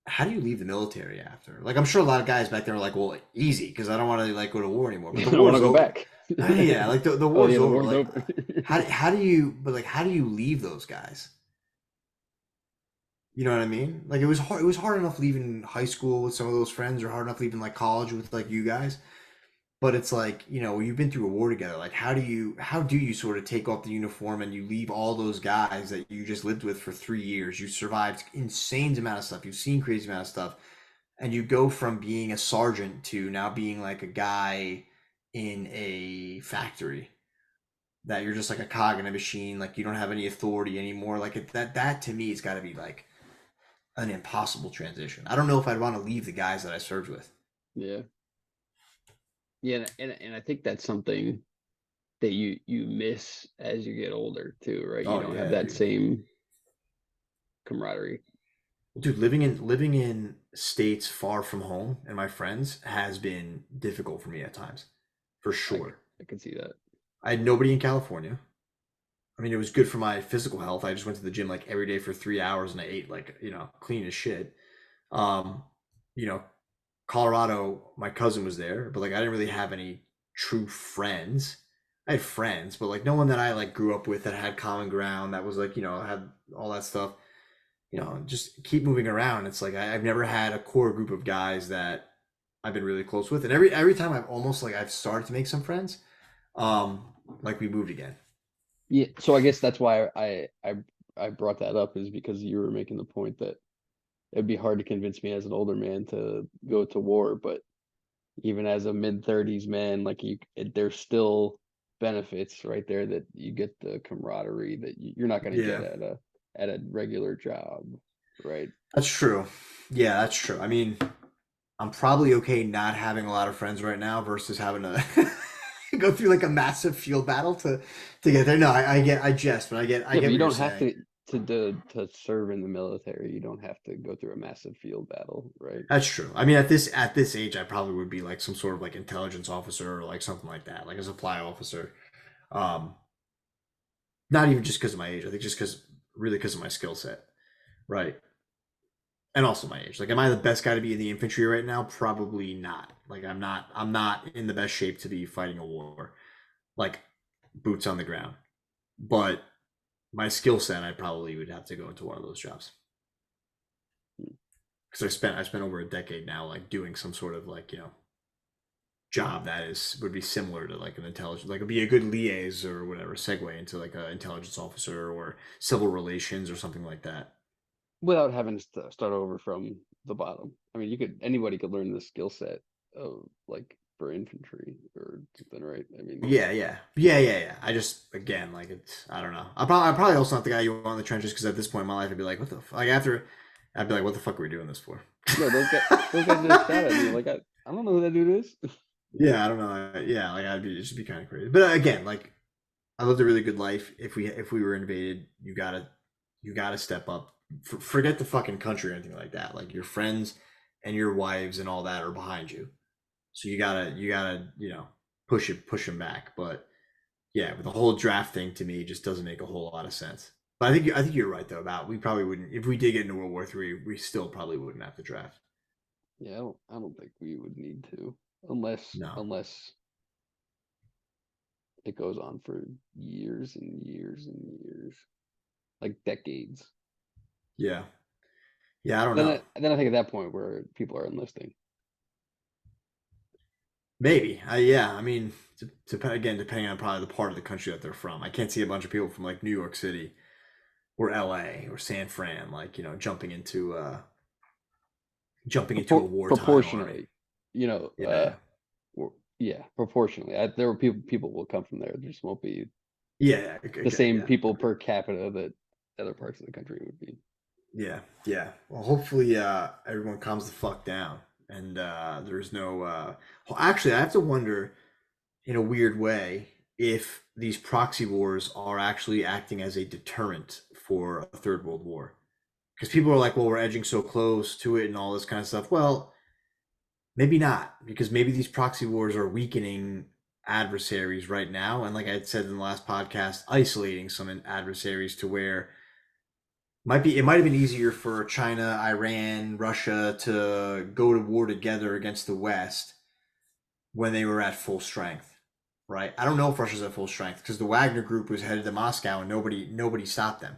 Speaker 1: How do you leave the military after? Like, I'm sure a lot of guys back there are like, well, easy, because I don't want to like go to war anymore. But
Speaker 2: I
Speaker 1: the
Speaker 2: don't want
Speaker 1: war's
Speaker 2: to go
Speaker 1: over.
Speaker 2: back.
Speaker 1: Yeah, like the
Speaker 2: Oh
Speaker 1: war's
Speaker 2: yeah, the
Speaker 1: over.
Speaker 2: war's
Speaker 1: Like,
Speaker 2: over.
Speaker 1: how do you leave those guys? You know what I mean? Like, it was hard. It was hard enough leaving high school with some of those friends, or hard enough leaving like college with like you guys. But it's like, you've been through a war together. Like, how do you sort of take off the uniform and you leave all those guys that you just lived with for 3 years? You survived insane amount of stuff. You've seen crazy amount of stuff, and you go from being a sergeant to now being like a guy in a factory, that you're just like a cog in a machine. Like, you don't have any authority anymore. Like that to me has got to be like an impossible transition. I don't know if I'd want to leave the guys that I served with.
Speaker 2: Yeah. Yeah, and I think that's something that you miss as you get older too, right? You
Speaker 1: Oh
Speaker 2: don't have
Speaker 1: yeah,
Speaker 2: that
Speaker 1: dude.
Speaker 2: same camaraderie.
Speaker 1: Dude, living in states far from home and my friends has been difficult for me at times, for
Speaker 2: I c-
Speaker 1: sure.
Speaker 2: I can see that.
Speaker 1: I had nobody in California. I mean, it was good for my physical health. I just went to the gym like every day for 3 hours and I ate like, clean as shit. Um, you know, Colorado, my cousin was there, but like I didn't really have any true friends. I had friends, but like no one that I like grew up with that had common ground, that was like, had all that stuff. Just keep moving around. It's like I've never had a core group of guys that I've been really close with. And every time I've started to make some friends, um, like we moved again.
Speaker 2: Yeah, so I guess that's why I brought that up, is because you were making the point that it'd be hard to convince me as an older man to go to war, but even as a mid-30s man, like there's still benefits right there that you get the camaraderie that you're not going to get
Speaker 1: Yeah,
Speaker 2: at a regular job, right?
Speaker 1: that's true. Yeah, that's true. I mean, I'm probably okay not having a lot of friends right now versus having to go through like a massive field battle to get there. No, I jest, but I
Speaker 2: Yeah, but
Speaker 1: get
Speaker 2: you
Speaker 1: what you're
Speaker 2: don't have
Speaker 1: saying.
Speaker 2: to serve in the military. You don't have to go through a massive field battle, right?
Speaker 1: That's true. I mean, at this age, I probably would be like some sort of like intelligence officer or like something like that, like a supply officer. Um, Not even just because of my age. I think just really because of my skill set, right? And also my age. Like, am I the best guy to be in the infantry right now? Probably not. Like, I'm not. I'm not in the best shape to be fighting a war, like boots on the ground. But my skill set, I probably would have to go into one of those jobs because I spent over a decade now, like doing some sort of like job that is would be similar to like an intelligence, like it'd be a good liaise or whatever segue into like an intelligence officer or civil relations or something like that.
Speaker 2: Without having to start over from the bottom. I mean, anybody could learn the skill set of like for infantry or something, right? I mean,
Speaker 1: Yeah. I just again like it's I don't know. I'm probably also not the guy you want in the trenches because at this point in my life I'd be like, what the like after I'd be like, what the fuck are we doing this for?
Speaker 2: no, those guys just shot at me. Like I don't know who that dude is.
Speaker 1: Yeah, I don't know. Yeah, like it'd just be kind of crazy. But again, like I lived a really good life. If we were invaded, you gotta step up. Forget the fucking country or anything like that. Like your friends and your wives and all that are behind you. So you gotta push them back. But yeah, but the whole draft thing to me just doesn't make a whole lot of sense. But I think you're right though about we probably wouldn't if we did get into World War III, we still probably wouldn't have to draft.
Speaker 2: Yeah, I don't think we would need to unless
Speaker 1: No.
Speaker 2: unless it goes on for years and years and years, like decades.
Speaker 1: Yeah. Yeah, I don't
Speaker 2: Then
Speaker 1: know.
Speaker 2: I think at that point where people are enlisting.
Speaker 1: Maybe. Yeah. I mean, again, depending on probably the part of the country that they're from. I can't see a bunch of people from like New York City or LA or San Fran, like, jumping into a wartime army.
Speaker 2: Proportionally, you know,
Speaker 1: Yeah.
Speaker 2: yeah, proportionally. There were people will come from there. There just won't be
Speaker 1: Yeah.
Speaker 2: the
Speaker 1: Okay.
Speaker 2: same
Speaker 1: Yeah.
Speaker 2: people per capita that other parts of the country would be.
Speaker 1: Yeah. Yeah. Well, hopefully, everyone calms the fuck down and there's no. Well, actually, I have to wonder in a weird way if these proxy wars are actually acting as a deterrent for a third world war. Because people are like, well, we're edging so close to it and all this kind of stuff. Well, maybe not, because maybe these proxy wars are weakening adversaries right now. And like I said in the last podcast, isolating some adversaries to where it might have been easier for China, Iran, Russia to go to war together against the West when they were at full strength, right? I don't know if Russia's at full strength because the Wagner group was headed to Moscow and nobody stopped them,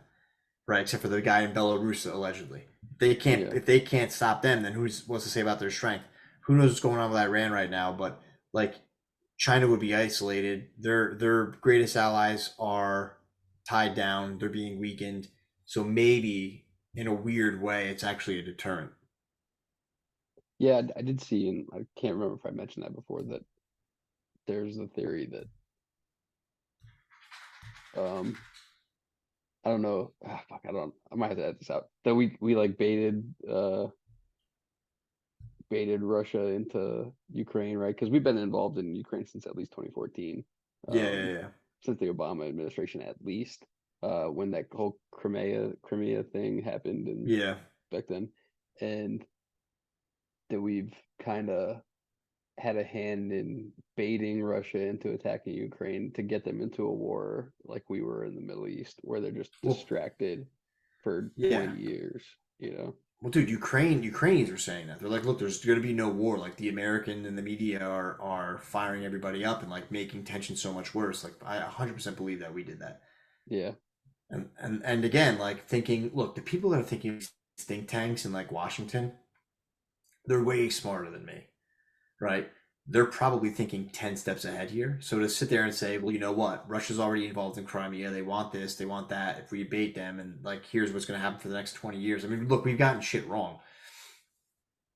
Speaker 1: right? Except for the guy in Belarus allegedly. They can't
Speaker 2: Yeah.
Speaker 1: if they can't stop them, then what's to say about their strength? Who knows what's going on with Iran right now? But like China would be isolated. Their greatest allies are tied down. They're being weakened. So maybe in a weird way, it's actually a deterrent.
Speaker 2: Yeah, I did see, and I can't remember if I mentioned that before, that there's the theory that um I don't know, fuck, I might have to edit this out. That we like baited Russia into Ukraine, right? Because we've been involved in Ukraine since at least 2014,
Speaker 1: Yeah, yeah,
Speaker 2: um,
Speaker 1: yeah.
Speaker 2: since the Obama administration at least, when that whole Crimea thing happened and
Speaker 1: Yeah.
Speaker 2: back then, and that we've kind of had a hand in baiting Russia into attacking Ukraine to get them into a war like we were in the Middle East, where they're just
Speaker 1: Well,
Speaker 2: distracted for
Speaker 1: yeah.
Speaker 2: 20 years, you know?
Speaker 1: Well, dude, Ukrainians are saying that. They're like, look, there's going to be no war. Like the American and the media are firing everybody up and like making tension so much worse. Like I 100% believe that we did that.
Speaker 2: Yeah.
Speaker 1: And again, like thinking, look, the people that are thinking think tanks in like Washington, they're way smarter than me, right? They're probably thinking 10 steps ahead here. So to sit there and say, well, you know what? Russia's already involved in Crimea. They want this, they want that. If we bait them and like here's what's going to happen for the next 20 years. I mean, look, we've gotten shit wrong.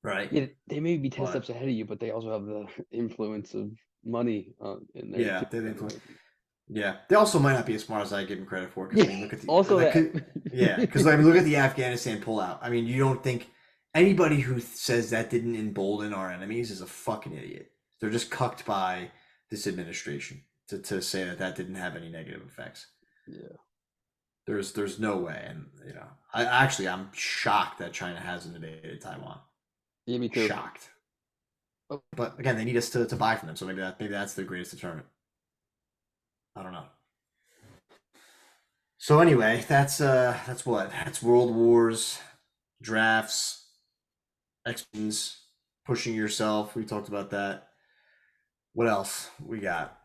Speaker 1: right?
Speaker 2: Yeah, they may be 10
Speaker 1: But
Speaker 2: steps ahead of you, but they also have the influence of money in there
Speaker 1: yeah,
Speaker 2: too.
Speaker 1: they
Speaker 2: I
Speaker 1: influence.
Speaker 2: imagine.
Speaker 1: Yeah, they also might not be as smart as I give them credit for. Because I
Speaker 2: Yeah,
Speaker 1: mean, look at the
Speaker 2: also
Speaker 1: like,
Speaker 2: that.
Speaker 1: yeah, because I mean, look at the Afghanistan pullout. I mean, you don't think anybody who says that didn't embolden our enemies is a fucking idiot. They're just cucked by this administration to say that that didn't have any negative effects.
Speaker 2: Yeah,
Speaker 1: There's no way, and I'm shocked that China hasn't invaded Taiwan.
Speaker 2: yeah, me too.
Speaker 1: Shocked.
Speaker 2: Oh,
Speaker 1: But again, they need us to buy from them, so maybe that's the greatest deterrent. I don't know. So anyway, that's World Wars, drafts, X-Men, pushing yourself. We talked about that. What else we got?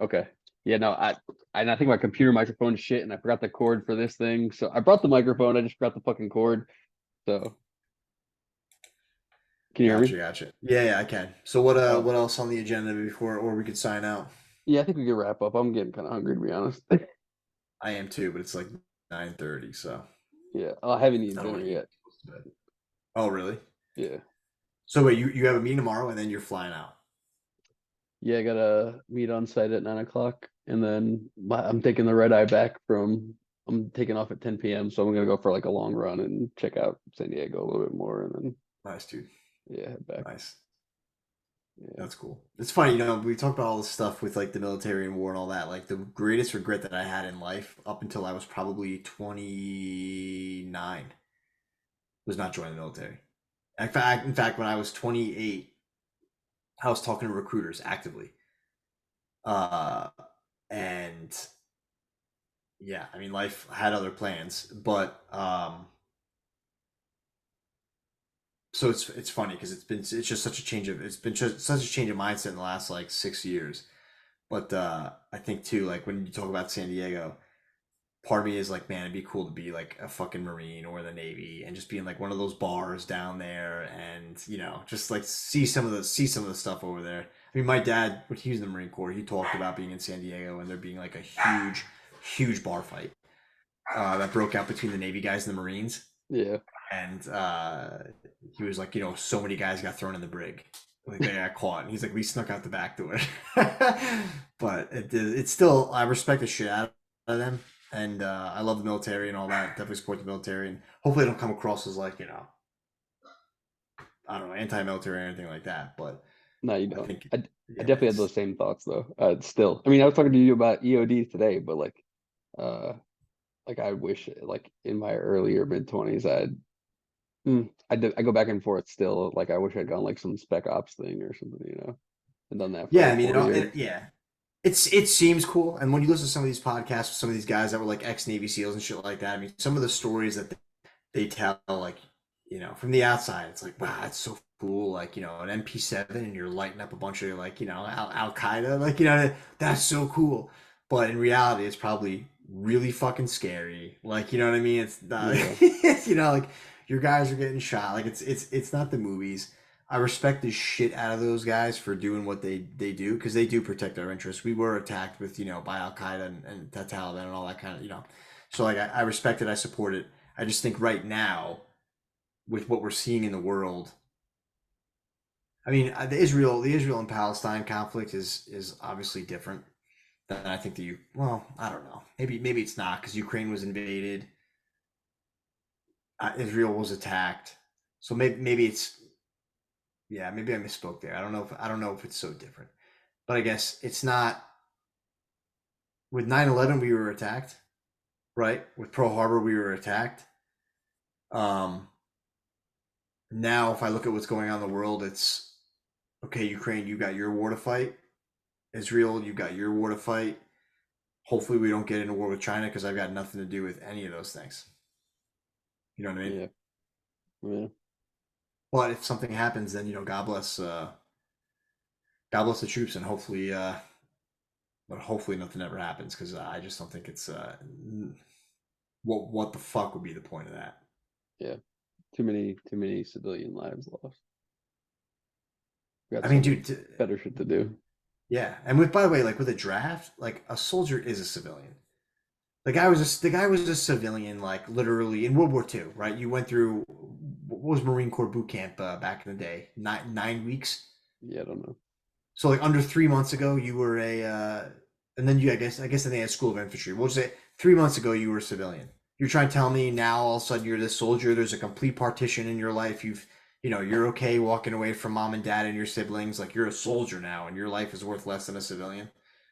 Speaker 2: okay. Yeah, no, I think my computer microphone is shit, and I forgot the cord for this thing. So I brought the microphone. I just forgot the fucking cord. So can you hear me?
Speaker 1: Gotcha. Yeah, I can. So
Speaker 2: Oh,
Speaker 1: what else on the agenda before or we could sign out?
Speaker 2: yeah, I think we can wrap up. I'm getting kind of hungry to be honest.
Speaker 1: I am too, but it's like 9:30, so
Speaker 2: Yeah, I haven't eaten
Speaker 1: I don't
Speaker 2: dinner
Speaker 1: want to
Speaker 2: yet.
Speaker 1: get close to bed. Oh, really?
Speaker 2: Yeah,
Speaker 1: So wait, you have a meeting tomorrow and then you're flying out.
Speaker 2: yeah, I gotta meet on site at 9 o'clock, and then I'm taking the red eye back from. I'm taking off at 10 p.m., so I'm gonna go for like a long run and check out San Diego a little bit more, and then
Speaker 1: Nice, dude.
Speaker 2: yeah, head back.
Speaker 1: Nice.
Speaker 2: Yeah,
Speaker 1: That's cool. It's funny, we talk about all this stuff with like the military and war and all that. Like the greatest regret that I had in life up until I was probably 29 was not joining the military. In fact, when I was 28, I was talking to recruiters actively. Uh, and yeah, I mean, life had other plans, but so it's funny because it's just such a change of it's been just such a change of mindset in the last like 6 years. But I think too, like when you talk about San Diego, part of me is like, man, it'd be cool to be like a fucking Marine or the Navy and just be in like one of those bars down there and just like see some of the stuff over there. I mean, my dad, when he was in the Marine Corps, he talked about being in San Diego and there being like a huge bar fight that broke out between the Navy guys and the Marines,
Speaker 2: yeah.
Speaker 1: and he was like, so many guys got thrown in the brig. Like they got caught, and he's like, we snuck out the back door. But it's still, I respect the shit out of them, and I love the military and all that. Definitely support the military, and hopefully, I don't come across as like I don't know, anti-military or anything like that. But
Speaker 2: No, you
Speaker 1: I
Speaker 2: don't.
Speaker 1: think,
Speaker 2: I
Speaker 1: yeah,
Speaker 2: definitely had those same thoughts though. Still, I mean, I was talking to you about EOD today, but uh, like I wish, like in my earlier mid 20s, I go back and forth still. Like I wish I'd gone like some spec ops thing or something, and done that for
Speaker 1: yeah, I
Speaker 2: like
Speaker 1: mean,
Speaker 2: 4 years.
Speaker 1: yeah. It seems cool, and when you listen to some of these podcasts with some of these guys that were like ex Navy SEALs and shit like that, I mean, some of the stories that they tell, like, from the outside, it's like, wow, that's so cool. Like, an MP7 and you're lighting up a bunch of like, Al Qaeda, like, that's so cool. But in reality, it's probably really fucking scary. Like, you know what I mean? It's not,
Speaker 2: Yeah,
Speaker 1: like your guys are getting shot. Like, it's not the movies. I respect the shit out of those guys for doing what they do because they do protect our interests. We were attacked with, by Al Qaeda and the Taliban and all that kind of. So like I respect it, I support it. I just think right now, with what we're seeing in the world, I mean, the Israel and Palestine conflict is obviously different than I think well, I don't know. Maybe it's not because Ukraine was invaded, Israel was attacked, so maybe it's yeah, maybe I misspoke there. I don't know if it's so different, but I guess it's not. With 9/11 we were attacked, right? With Pearl Harbor we were attacked. Um, Now if I look at what's going on in the world, it's okay. Ukraine, you got your war to fight. Israel, you got your war to fight. Hopefully, we don't get into war with China because I've got nothing to do with any of those things. You know what I mean?
Speaker 2: yeah, yeah,
Speaker 1: But if something happens, then God bless the troops, and hopefully nothing ever happens because I just don't think it's what the fuck would be the point of that?
Speaker 2: yeah. Too many civilian lives lost. We got
Speaker 1: I
Speaker 2: so
Speaker 1: mean,
Speaker 2: much
Speaker 1: dude,
Speaker 2: better shit to do.
Speaker 1: yeah. And by the way, like with a draft, like a soldier is a civilian. The guy was a civilian, like literally in World War II, right? You went through what was Marine Corps boot camp back in the day? 9 weeks.
Speaker 2: Yeah, I don't know.
Speaker 1: So like under 3 months ago, you were and then I guess then they had School of Infantry. We'll say 3 months ago you were a civilian. You're trying to tell me now all of a sudden you're this soldier. There's a complete partition in your life. You're okay walking away from mom and dad and your siblings. Like you're a soldier now, and your life is worth less than a civilian.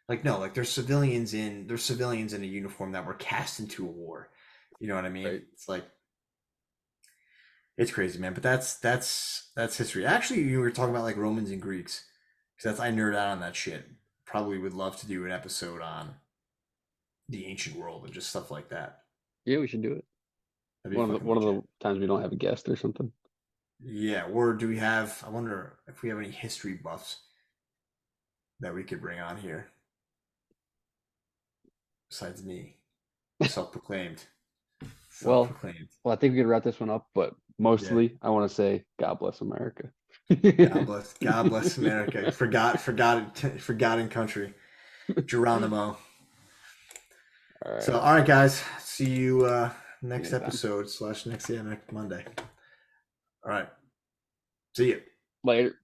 Speaker 1: Like no, like there's civilians in a uniform that were cast into a war. You know what I mean?
Speaker 2: Right.
Speaker 1: It's like it's crazy, man. But that's history. Actually, you were talking about like Romans and Greeks, because that's I nerd out on that shit. Probably would love to do an episode on the ancient world and just stuff like that.
Speaker 2: Yeah, we should do it.
Speaker 1: That'd be
Speaker 2: One of
Speaker 1: fucking
Speaker 2: the
Speaker 1: legit.
Speaker 2: times we don't have a guest or something.
Speaker 1: Yeah, or do we have? I wonder if we have any history buffs that we could bring on here besides me, self-proclaimed,
Speaker 2: Well,
Speaker 1: self-proclaimed.
Speaker 2: I think we could wrap this one up, but
Speaker 1: Yeah.
Speaker 2: mostly I want to say God bless America.
Speaker 1: God bless America. Forgotten country. Geronimo.
Speaker 2: All right.
Speaker 1: So, all right, guys. See you next
Speaker 2: Anytime.
Speaker 1: episode / next Monday. All right. See you.
Speaker 2: Later.